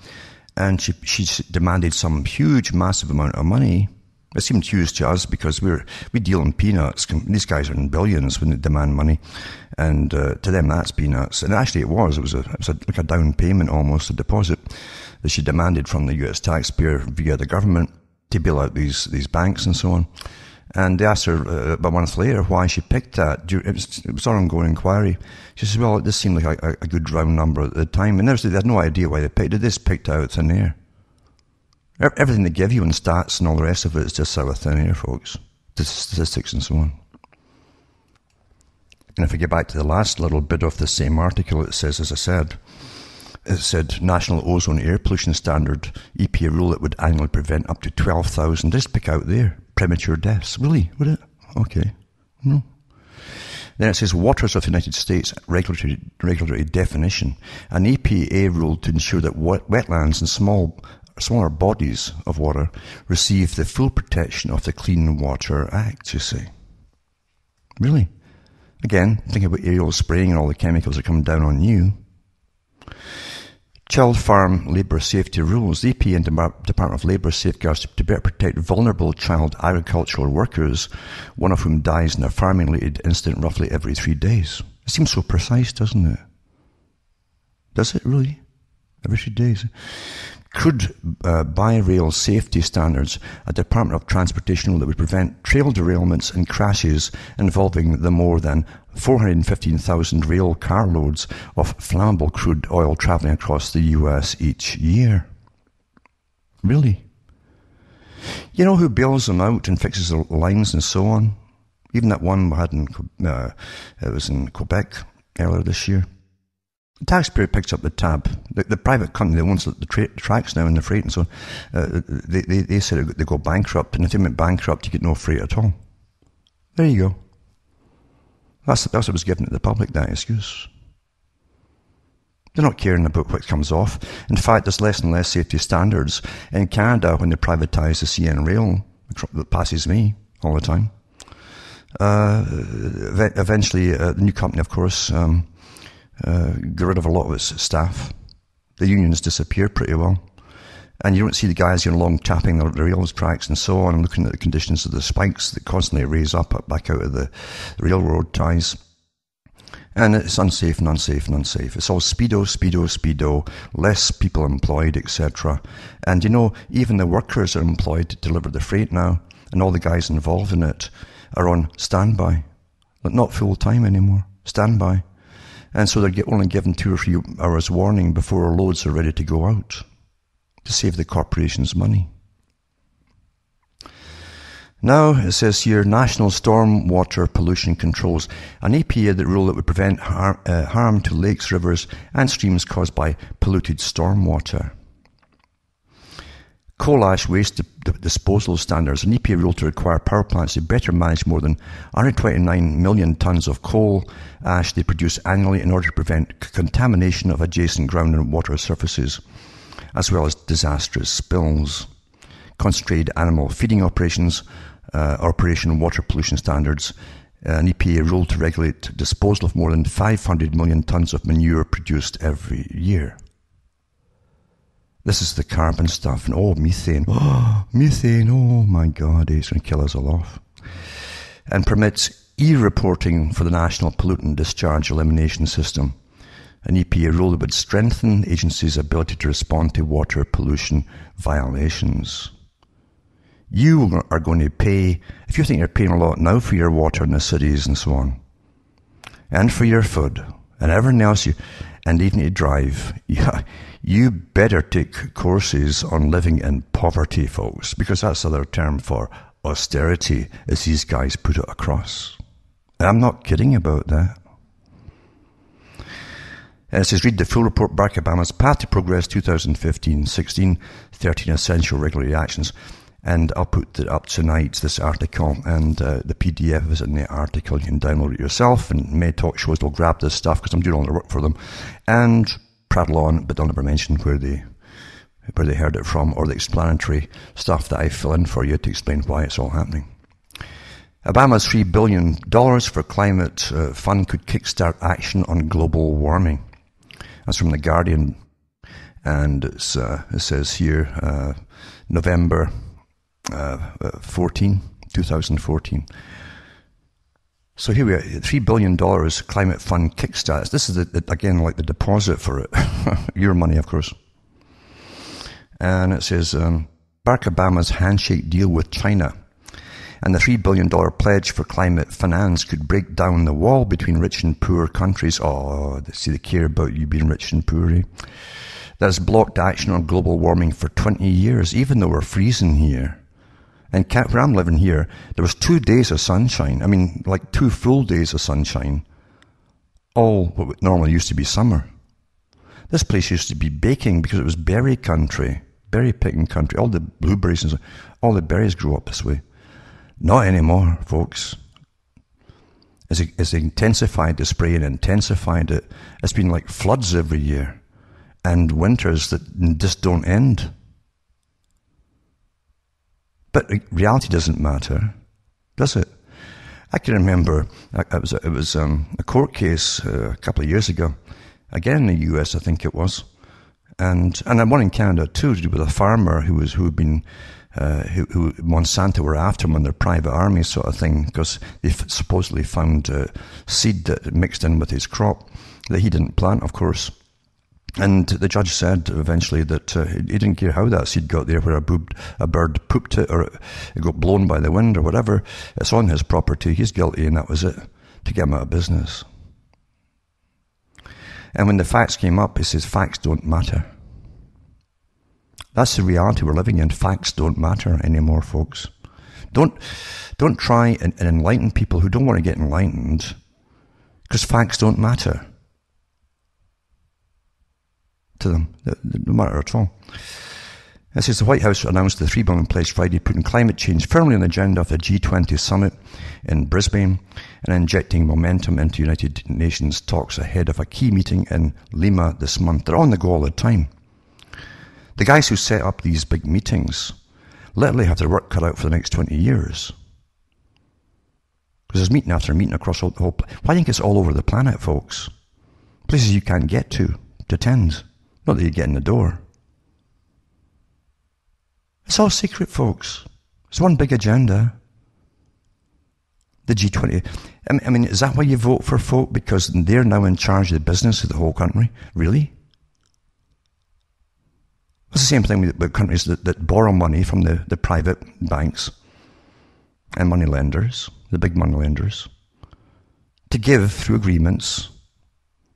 and she demanded some huge, massive amount of money. It seemed huge to us because we deal in peanuts. These guys are in billions when they demand money, and to them that's peanuts. And actually it was like a down payment almost, a deposit that she demanded from the US taxpayer via the government to bail out these banks and so on. And they asked her about a month later why she picked that. It was an ongoing inquiry. She says, well, this seemed like a good round number at the time. And they had no idea why they picked it. They just picked it out of thin air. Everything they give you in stats and all the rest of it is just out of thin air, folks. The statistics and so on. And if we get back to the last little bit of the same article, it says, as I said, it said National Ozone Air Pollution Standard, EPA rule that would annually prevent up to 12,000. Just pick out there. Premature deaths. Really? Would it? Okay. No. Then it says Waters of the United States regulatory definition. An EPA rule to ensure that wetlands and smaller bodies of water receive the full protection of the Clean Water Act, you see. Really? Again, think about aerial spraying and all the chemicals that come down on you. Child farm labour safety rules. The EPA and Department of Labour safeguards to better protect vulnerable child agricultural workers, one of whom dies in a farming-related incident roughly every 3 days. It seems so precise, doesn't it? Does it really? Every 3 days? Crude by rail safety standards, a Department of Transportation rule that would prevent trail derailments and crashes involving the more than 415,000 rail carloads of flammable crude oil travelling across the US each year. Really? You know who bails them out and fixes the lines and so on? Even that one we had it was in Quebec earlier this year. The taxpayer picks up the tab. The private company that owns the tracks now and the freight and so on, they said they go bankrupt, and if they went bankrupt, you get no freight at all. There you go. That's what was given to the public, that excuse. They're not caring about what comes off. In fact, there's less and less safety standards. In Canada, when they privatise the CN Rail, that passes me all the time, eventually the new company, of course, got rid of a lot of its staff. The unions disappear pretty well. And you don't see the guys going along tapping the rails tracks and so on and looking at the conditions of the spikes that constantly raise up back out of the railroad ties. And it's unsafe and unsafe and unsafe. It's all speedo, less people employed, etc. And you know, even the workers are employed to deliver the freight now, and all the guys involved in it are on standby. Not full time anymore, standby. And so they're only given 2 or 3 hours warning before loads are ready to go out to save the corporation's money. Now, it says here, National Stormwater Pollution Controls. An EPA rule that would prevent harm to lakes, rivers and streams caused by polluted stormwater. Coal ash waste disposal standards. An EPA rule to require power plants to better manage more than 129 million tonnes of coal ash they produce annually in order to prevent contamination of adjacent ground and water surfaces, as well as disastrous spills. Concentrated animal feeding operations, operation water pollution standards. An EPA rule to regulate disposal of more than 500 million tonnes of manure produced every year. This is the carbon stuff. And methane. Oh, methane. Oh my God, it's going to kill us all off. And permits e-reporting for the National Pollutant Discharge Elimination System. An EPA rule that would strengthen agencies' ability to respond to water pollution violations. You are going to pay, if you think you're paying a lot now for your water in the cities and so on, and for your food, and everything else, and even to drive, you better take courses on living in poverty, folks, because that's another term for austerity, as these guys put it across. And I'm not kidding about that. And it says, read the full report, Barack Obama's Path to Progress 2015-16, 13 Essential Regulatory Actions. And I'll put it up tonight, this article, and the PDF is in the article. You can download it yourself, and many talk shows will grab this stuff because I'm doing all the work for them and prattle on, but don't ever mention where they heard it from, or the explanatory stuff that I fill in for you to explain why it's all happening. Obama's $3 billion for climate fund could kickstart action on global warming. That's from The Guardian, and it says here, November 2014. So here we are, $3 billion climate fund kickstarts. This is, again, like the deposit for it. Your money, of course. And it says, Barack Obama's handshake deal with China and the $3 billion pledge for climate finance could break down the wall between rich and poor countries. Oh, see, they care about you being rich and poor, eh? That has blocked action on global warming for 20 years, even though we're freezing here. And where I'm living here, there was 2 days of sunshine. I mean, like 2 full days of sunshine. All what normally used to be summer. This place used to be baking because it was berry country, berry picking country. All the blueberries and all the berries grew up this way. Not anymore, folks. As they intensified the spray and intensified it, it's been like floods every year. And winters that just don't end. But reality doesn't matter, does it? I can remember it was a court case a couple of years ago, again in the US, I think it was, and one in Canada too, to do with a farmer who Monsanto were after him on their private army sort of thing, because they supposedly found seed that mixed in with his crop that he didn't plant, of course. And the judge said eventually that he didn't care how that seed got there, where a bird pooped it or it got blown by the wind or whatever. It's on his property. He's guilty, and that was it, to get him out of business. And when the facts came up, he says, facts don't matter. That's the reality we're living in. Facts don't matter anymore, folks. Don't try and enlighten people who don't want to get enlightened, because facts don't matter to them, no matter at all. It says the White House announced the $3 billion pledge Friday, putting climate change firmly on the agenda of the G20 summit in Brisbane and injecting momentum into United Nations talks ahead of a key meeting in Lima this month. They're on the go all the time. The guys who set up these big meetings literally have their work cut out for the next 20 years. Because there's meeting after meeting across the whole planet. Why do you think it's all over the planet, folks? Places you can't get to attend. Not that you get in the door. It's all secret, folks. It's one big agenda. The G20. I mean, is that why you vote for folk? Because they're now in charge of the business of the whole country? Really? It's the same thing with countries that borrow money from the private banks and money lenders, the big money lenders, to give through agreements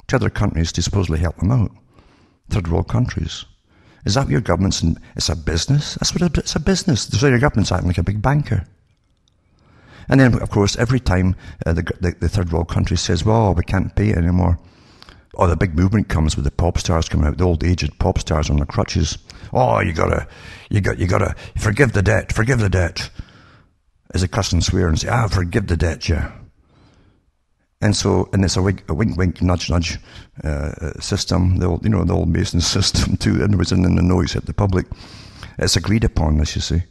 to other countries to supposedly help them out. Third world countries. Is that what your government's in? It's a business? That's what it's a business. So your government's acting like a big banker. And then, of course, every time the third world country says, well, we can't pay it anymore, Oh, the big movement comes with the pop stars coming out, the old aged pop stars on their crutches. Oh, you gotta forgive the debt. As they cuss and swear and say, forgive the debt, yeah. And it's a wink, nudge, system, the old Mason system too, and was in the noise at the public. It's agreed upon this, you see.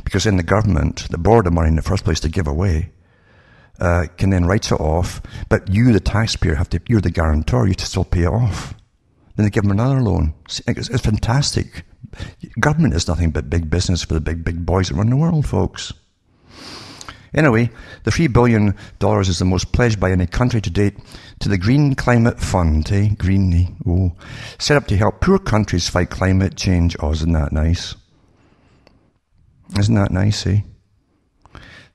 Because in the government, the borrow money in the first place to give away, can then write it off, but you, the taxpayer, you're the guarantor, you have to still pay it off. Then they give them another loan. It's fantastic. Government is nothing but big business for the big boys that run the world, folks. Anyway, the $3 billion is the most pledged by any country to date to the Green Climate Fund, set up to help poor countries fight climate change. Oh, isn't that nice? Isn't that nice, eh?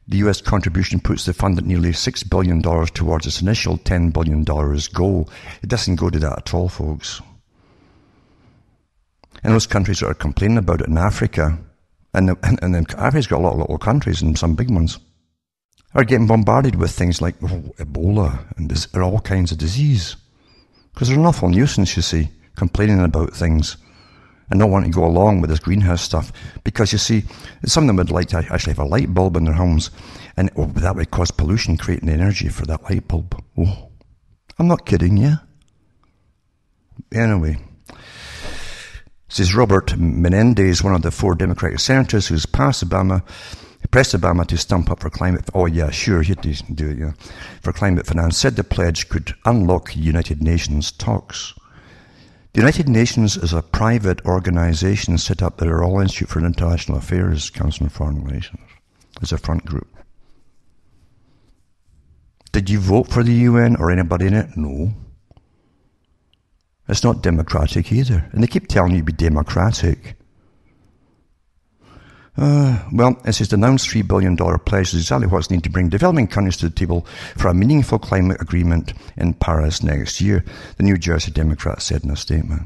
The US contribution puts the fund at nearly $6 billion towards its initial $10 billion goal. It doesn't go to that at all, folks. And those countries that are complaining about it in Africa, and then Africa's got a lot of little countries and some big ones, are getting bombarded with things like Ebola and all kinds of disease. Because they're an awful nuisance, you see, complaining about things and not wanting to go along with this greenhouse stuff. Because, you see, some of them would like to actually have a light bulb in their homes, and that would cause pollution, creating the energy for that light bulb. Oh, I'm not kidding you. Anyway, says Robert Menendez, one of the 4 Democratic senators who's pressed Obama to stump up for climate. Oh yeah, sure, he'd do it, yeah. For climate finance, said the pledge could unlock United Nations talks. The United Nations is a private organization set up by the Royal Institute for International Affairs, Council on Foreign Relations. It's a front group. Did you vote for the UN or anybody in it? No. It's not democratic either. And they keep telling you to be democratic. Well, it says the announced $3 billion pledge is exactly what's needed to bring developing countries to the table for a meaningful climate agreement in Paris next year, the New Jersey Democrats said in a statement.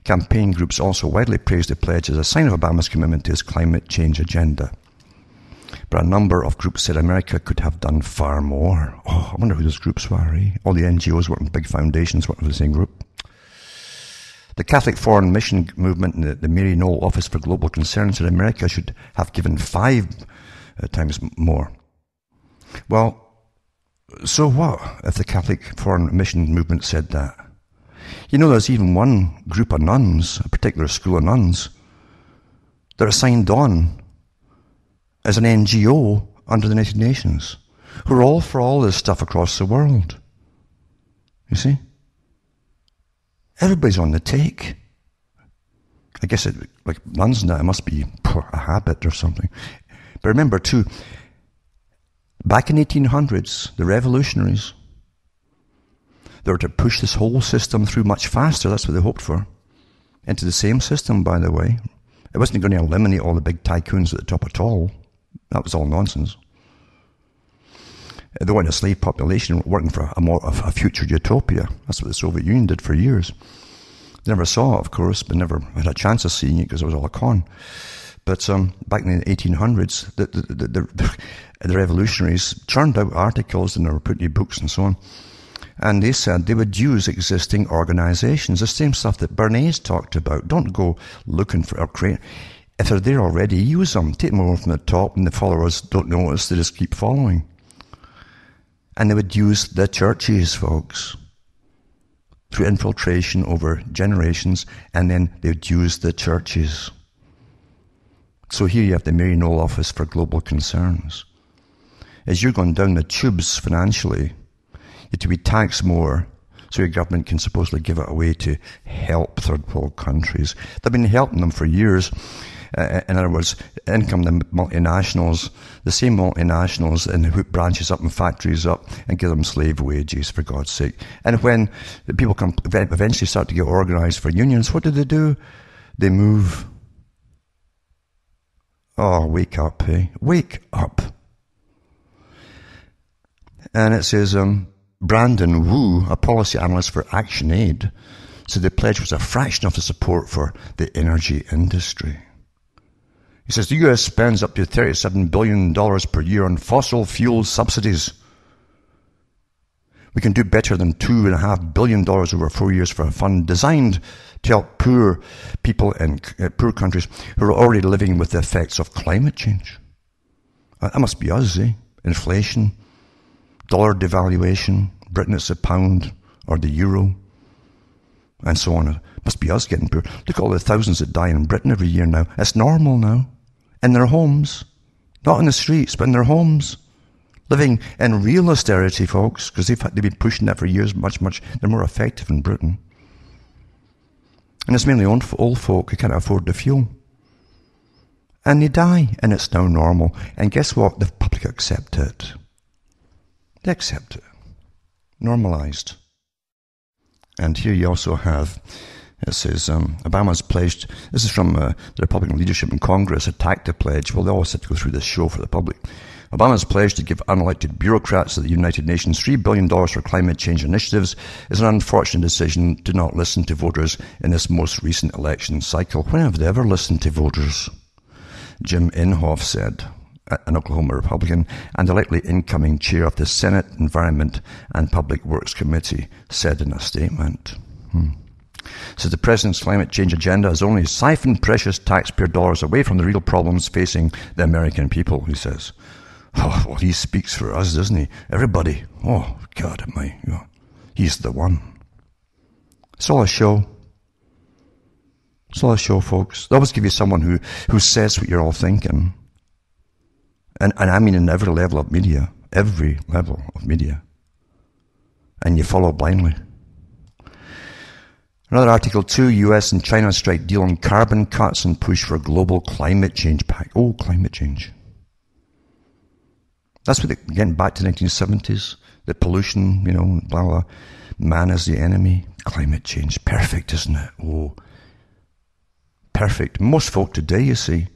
Campaign groups also widely praised the pledge as a sign of Obama's commitment to his climate change agenda. But a number of groups said America could have done far more. Oh, I wonder who those groups were, eh? All the NGOs working, big foundations working for the same group. The Catholic Foreign Mission Movement and the Mary Knoll Office for Global Concerns said America should have given 5 times more. Well, so what if the Catholic Foreign Mission Movement said that? You know, there's even one group of nuns, a particular school of nuns, that are signed on as an NGO under the United Nations, who are all for all this stuff across the world. You see? Everybody's on the take. I guess like nuns and that, it must be a habit or something. But remember too, back in the 1800s, the revolutionaries, they were to push this whole system through much faster. That's what they hoped for. Into the same system, by the way. It wasn't going to eliminate all the big tycoons at the top at all. That was all nonsense. They wanted a slave population working for a future utopia. That's what the Soviet Union did for years. They never saw it, of course, but never had a chance of seeing it because it was all a con. But back in the 1800s, the revolutionaries churned out articles and they were putting in books and so on. And they said they would use existing organizations, the same stuff that Bernays talked about. Don't go looking for or create. If they're there already, use them. Take them over from the top, and the followers don't notice, they just keep following. And they would use the churches, folks, through infiltration over generations, and then they would use the churches. So here you have the Mary Knoll Office for Global Concerns. As you're going down the tubes financially, you have to be taxed more so your government can supposedly give it away to help third world countries. They've been helping them for years. In other words, income the multinationals, the same multinationals, and hook branches up and factories up and give them slave wages, for God's sake. And when the people eventually start to get organized for unions, what do? They move. Oh, wake up, eh? Wake up. And it says, Brandon Wu, a policy analyst for ActionAid, said the pledge was a fraction of the support for the energy industry. He says the US spends up to $37 billion per year on fossil fuel subsidies, We can do better than $2.5 billion over 4 years for a fund designed to help poor people in poor countries who are already living with the effects of climate change. That must be us, eh? Inflation, dollar devaluation, Britain it's the pound or the euro, and so on. It must be us getting poor. Look at all the thousands that die in Britain every year now. It's normal now. In their homes. Not in the streets, but in their homes. Living in real austerity, folks, because they've been pushing that for years, much. They're more effective in Britain. And it's mainly old folk who can't afford the fuel. And they die, and it's now normal. And guess what? The public accept it. They accept it. Normalized. And here you also have, it says, Obama's pledged, this is from the Republican leadership in Congress, attacked the pledge. Well, they always have to go through this show for the public. Obama's pledge to give unelected bureaucrats at the United Nations $3 billion for climate change initiatives is an unfortunate decision to not listen to voters in this most recent election cycle. When have they ever listened to voters? Jim Inhofe said, an Oklahoma Republican and the likely incoming chair of the Senate Environment and Public Works Committee, said in a statement. So the president's climate change agenda has only siphoned precious taxpayer dollars away from the real problems facing the American people, he says. Oh, well, he speaks for us, doesn't he? Everybody. Oh, God, he's the one. It's all a show. It's all a show, folks. They always give you someone who says what you're all thinking. And I mean in every level of media. Every level of media. And you follow blindly. Another article, 2, US and China strike deal on carbon cuts and push for global climate change pact. Oh, climate change. That's what getting back to the 1970s. The pollution, blah, blah. Man is the enemy. Climate change. Perfect, isn't it? Oh, perfect. Most folk today, you see,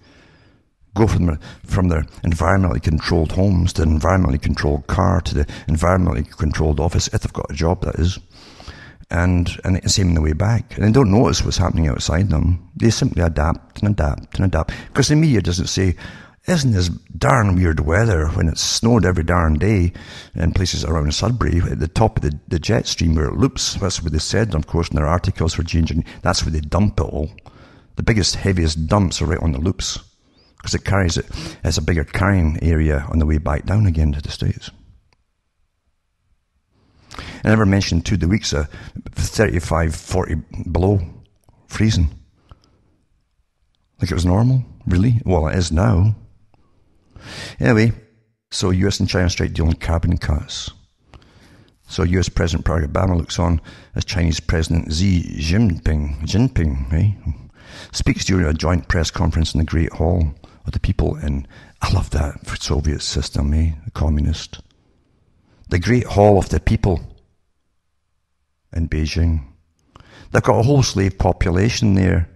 go from their environmentally controlled homes to the environmentally controlled car to the environmentally controlled office, if they've got a job, that is. And it's same the way back. And they don't notice what's happening outside them. They simply adapt and adapt and adapt. Because the media doesn't say, isn't this darn weird weather when it's snowed every darn day in places around Sudbury at the top of the jet stream where it loops. That's what they said, of course, in their articles for changing. That's where they dump it all. The biggest, heaviest dumps are right on the loops because it carries it as a bigger carrying area on the way back down again to the States. I never mentioned too, the weeks 35, 40 below freezing. Like it was normal? Really? Well, it is now. Anyway, so US and China strike deal on carbon cuts. So US President Barack Obama looks on as Chinese President Xi Jinping, speaks during a joint press conference in the Great Hall of the People in, I love that Soviet system, the communist. The Great Hall of the People in Beijing. They've got a whole slave population there.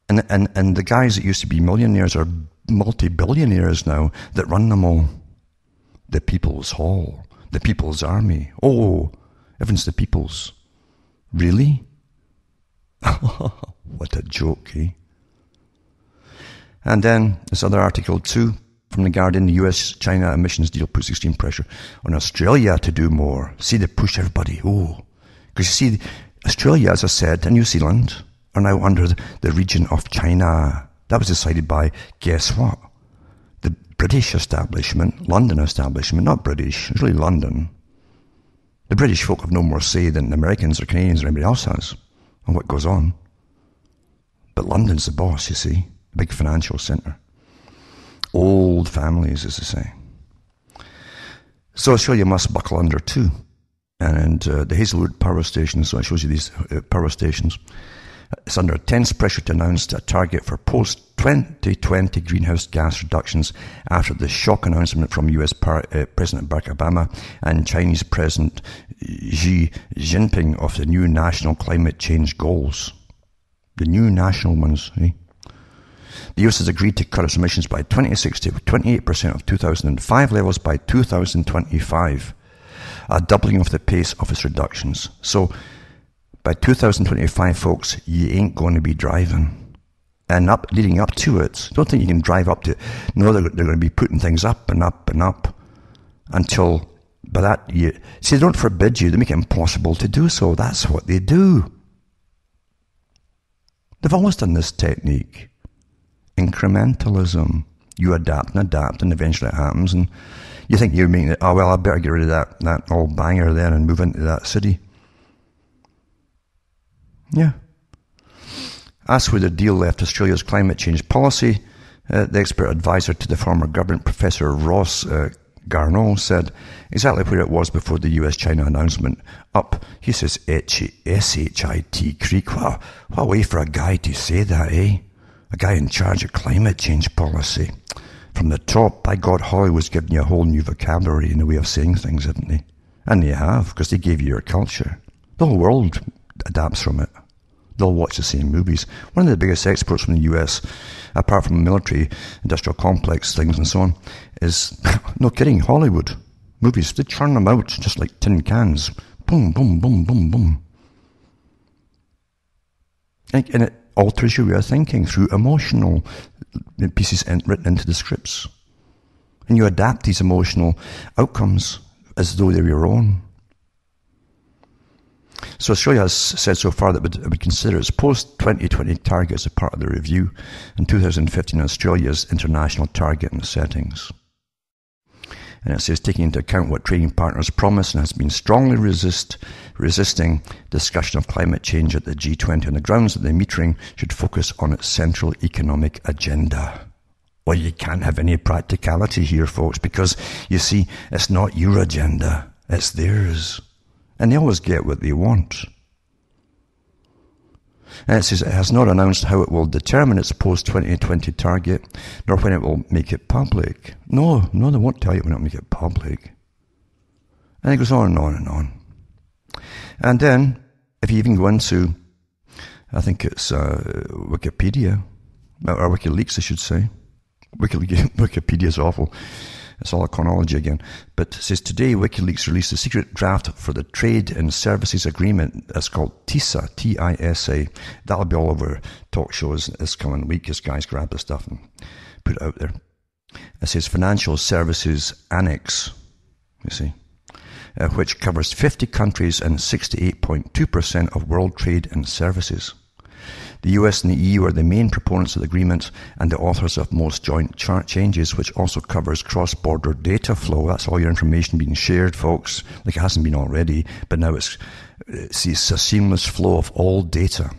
And the guys that used to be millionaires are multi-billionaires now that run them all. The People's Hall. The People's Army. Oh, everyone's the People's. Really? What a joke, eh? And then this other article too, from The Guardian, the US-China emissions deal puts extreme pressure on Australia to do more. See, they push everybody. Oh, because you see, Australia, as I said, and New Zealand are now under the region of China. That was decided by, guess what? The British establishment, London establishment, not British, it's really London. The British folk have no more say than the Americans or Canadians or anybody else has on what goes on. But London's the boss, you see, a big financial centre. Old families, as they say. So Australia must buckle under too. And the Hazelwood power station, so it shows you these power stations. It's under intense pressure to announce a target for post-2020 greenhouse gas reductions after the shock announcement from US President Barack Obama and Chinese President Xi Jinping of the new national climate change goals. The new national ones, eh? The US has agreed to cut its emissions by 2060 with 28% of 2005 levels by 2025, a doubling of the pace of its reductions. So, by 2025, folks, you ain't going to be driving. And leading up to it, don't think you can drive up to it. No, they're going to be putting things up and up and up until But that, see, they don't forbid you, they make it impossible to do so. That's what they do. They've always done this technique. Incrementalism. You adapt, and eventually it happens, and you think you're making it, oh, well, I better get rid of that old banger then and move into that city. Yeah. Asked where the deal left Australia's climate change policy, the expert advisor to the former government, Professor Ross Garneau, said exactly where it was before the US-China announcement. Up, he says, S-H-I-T Creek. What a way for a guy to say that, eh? A guy in charge of climate change policy. From the top, by God, Hollywood's given you a whole new vocabulary in the way of saying things, haven't they? And they have, because they gave you your culture. The whole world adapts from it. They'll watch the same movies. One of the biggest exports from the US, apart from military, industrial complex things and so on, is, no kidding, Hollywood. Movies, they churn them out just like tin cans. Boom, boom, boom, boom, boom. And it alters your way of thinking through emotional pieces written into the scripts. And you adapt these emotional outcomes as though they're your own. So Australia has said so far that it would consider its post-2020 targets as part of the review in 2015 Australia's international target and settings. And it says, taking into account what trading partners promise, and has been strongly resisting discussion of climate change at the G20 on the grounds that the metering should focus on its central economic agenda. Well, you can't have any practicality here, folks, because, you see, it's not your agenda, it's theirs. And they always get what they want. And it says it has not announced how it will determine its post-2020 target, nor when it will make it public. No, they won't tell you when it will make it public. And it goes on and on and on. And then, if you even go into, I think it's Wikipedia, or WikiLeaks, I should say. Wikipedia is awful. It's all a chronology again. But it says, today WikiLeaks released a secret draft for the Trade and Services Agreement that's called TISA, T-I-S-A. That'll be all over talk shows this coming week as guys grab the stuff and put it out there. It says Financial Services Annex, you see, which covers 50 countries and 68.2% of world trade and services. The US and the EU are the main proponents of the agreement and the authors of most joint changes, which also covers cross-border data flow. That's all your information being shared, folks, like it hasn't been already, but now it's a seamless flow of all data.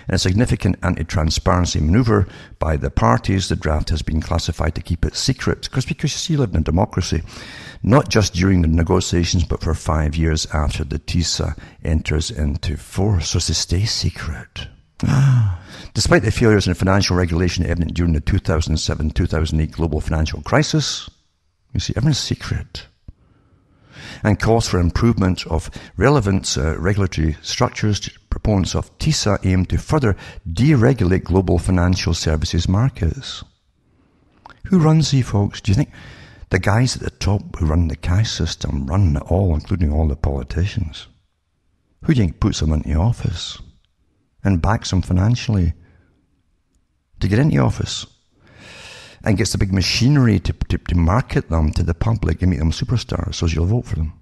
In a significant anti-transparency maneuver by the parties, the draft has been classified to keep it secret, because you see, you live in a democracy, not just during the negotiations, but for 5 years after the TISA enters into force. So it's to stay secret. Despite the failures in financial regulation evident during the 2007-2008 global financial crisis, you see, everything's secret. And calls for improvement of relevant regulatory structures, proponents of TISA aim to further deregulate global financial services markets. Who runs these, folks? Do you think the guys at the top who run the cash system run it all, including all the politicians? Who do you think puts them into office and backs them financially to get into office and gets the big machinery to market them to the public and make them superstars so you'll vote for them?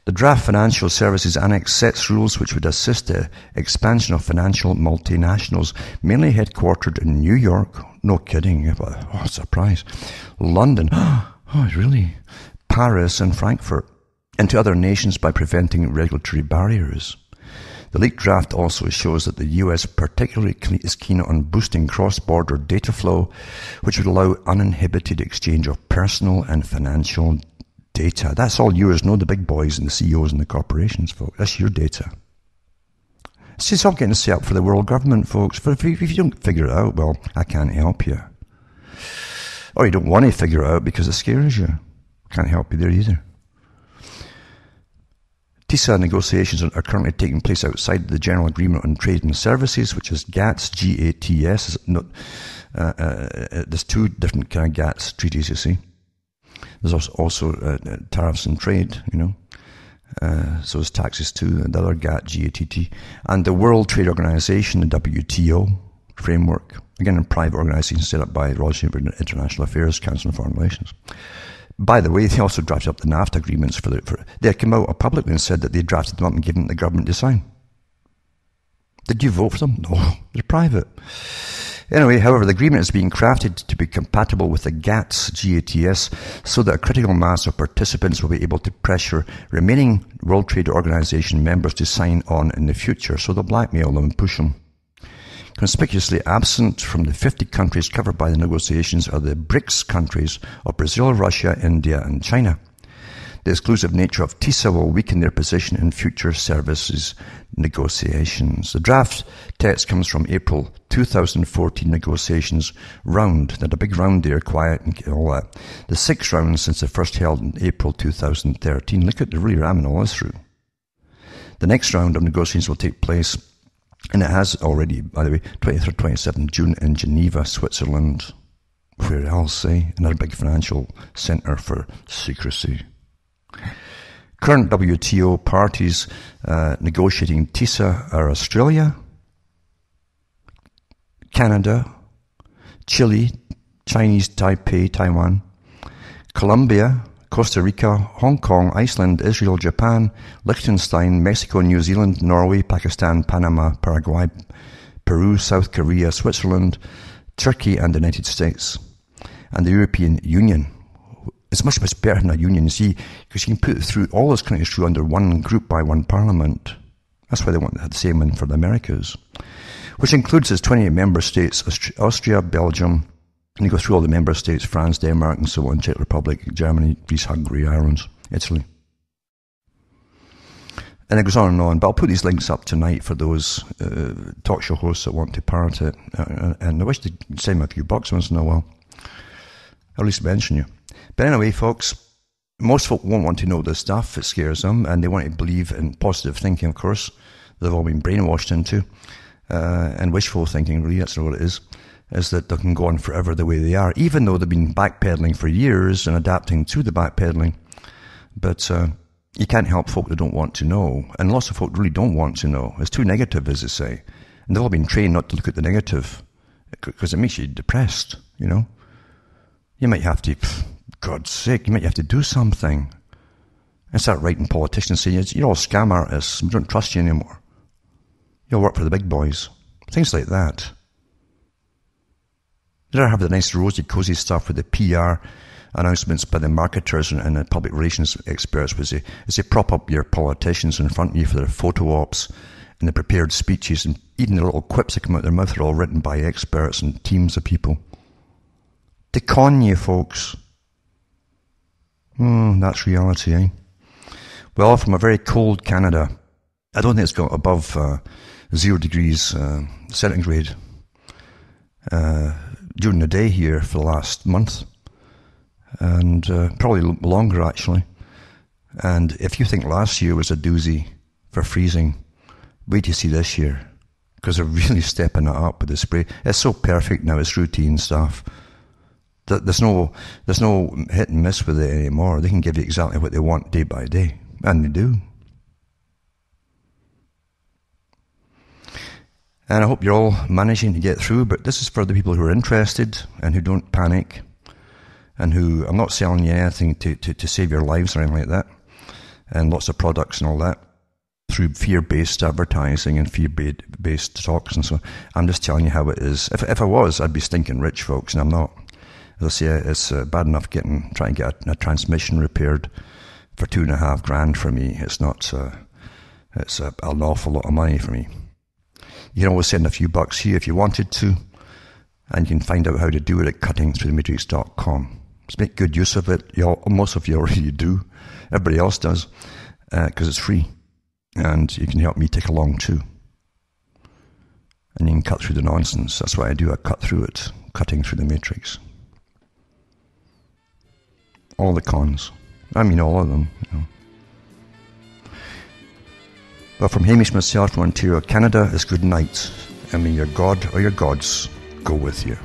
The draft Financial Services Annex sets rules which would assist the expansion of financial multinationals, mainly headquartered in New York, no kidding, oh, surprise, London, oh, really, Paris and Frankfurt, and to other nations by preventing regulatory barriers. The leaked draft also shows that the US particularly is keen on boosting cross-border data flow, which would allow uninhibited exchange of personal and financial data. That's all yours, no the big boys and the CEOs and the corporations, folks. That's your data. It's just all getting set up for the world government, folks. If you don't figure it out, well, I can't help you. Or you don't want to figure it out because it scares you. Can't help you there either. TISA negotiations are currently taking place outside the General Agreement on Trade and Services, which is GATS, G-A-T-S. There's two different kind of GATS treaties, you see. There's also tariffs and trade, you know. So there's taxes too, the other GATT, G-A-T-T. And the World Trade Organization, the WTO framework, again a private organization set up by Royal Chamber of International Affairs, Council on Foreign Relations. By the way, they also drafted up the NAFTA agreements they came out publicly and said that they drafted them up and given the government to sign. Did you vote for them? No, they're private. Anyway, however, the agreement is being crafted to be compatible with the GATS, so that a critical mass of participants will be able to pressure remaining World Trade Organization members to sign on in the future. So they'll blackmail them and push them. Conspicuously absent from the 50 countries covered by the negotiations are the BRICS countries of Brazil, Russia, India, and China. The exclusive nature of TISA will weaken their position in future services negotiations. The draft text comes from April 2014 negotiations round. They had a big round there, quiet and all that. The 6th round since the first held in April 2013. Look at, they're really ramming all this through. The next round of negotiations will take place, and it has already, by the way, 23rd, 27th June in Geneva, Switzerland. Where else, eh? Another big financial centre for secrecy. Current WTO parties negotiating TISA are Australia, Canada, Chile, Chinese Taipei, Taiwan, Colombia, Costa Rica, Hong Kong, Iceland, Israel, Japan, Liechtenstein, Mexico, New Zealand, Norway, Pakistan, Panama, Paraguay, Peru, South Korea, Switzerland, Turkey, and the United States, and the European Union. It's much better than a union, you see, because you can put through all those countries through under one group by one parliament. That's why they want the same one for the Americas, which includes its 28 member states, Austria, Belgium, and you go through all the member states, France, Denmark, and so on, Czech Republic, Germany, Greece, Hungary, Ireland, Italy. And it goes on and on, but I'll put these links up tonight for those talk show hosts that want to parrot it. And I wish they'd send me a few bucks once in a while. Or at least mention you. But anyway, folks, most folk won't want to know this stuff. It scares them, and they want to believe in positive thinking, of course. They've all been brainwashed into. And wishful thinking, really, that's what it is that they can go on forever the way they are, even though they've been backpedaling for years and adapting to the backpedaling. But you can't help folk that don't want to know. And lots of folk really don't want to know. It's too negative, as they say. And they've all been trained not to look at the negative, because it makes you depressed, you know. You might have to, God's sake, you might have to do something. And start writing politicians saying, you're all scam artists, we don't trust you anymore. You'll work for the big boys. Things like that. Did I have the nice rosy cozy stuff with the PR announcements by the marketers and the public relations experts was they prop up your politicians in front of you for their photo ops and the prepared speeches, and even the little quips that come out their mouth are all written by experts and teams of people. To con you, folks. That's reality, eh? Well, from a very cold Canada, I don't think it's got above 0 degrees centigrade during the day here for the last month, and probably longer actually. And if you think last year was a doozy for freezing, wait to see this year, because they're really stepping it up with the spray. It's so perfect now, it's routine stuff. There's no hit and miss with it anymore. They can give you exactly what they want day by day, and they do. And I hope you're all managing to get through, but this is for the people who are interested and who don't panic, and who, I'm not selling you anything to save your lives or anything like that, and lots of products and all that, through fear-based advertising and fear-based talks and so on. I'm just telling you how it is. If I was, I'd be stinking rich, folks, and I'm not. As I say, it's bad enough trying to get a transmission repaired for $2,500 for me. It's not, it's an awful lot of money for me. You can always send a few bucks here if you wanted to, and you can find out how to do it at cuttingthroughthematrix.com. Just make good use of it. Most of you already do. Everybody else does, because it's free, and you can help me tick along too. And you can cut through the nonsense. That's why I do. I cut through it, cutting through the matrix. All the cons. I mean all of them, you know. But from Hamish myself from Ontario, Canada, it's good night. And may your God or your gods go with you.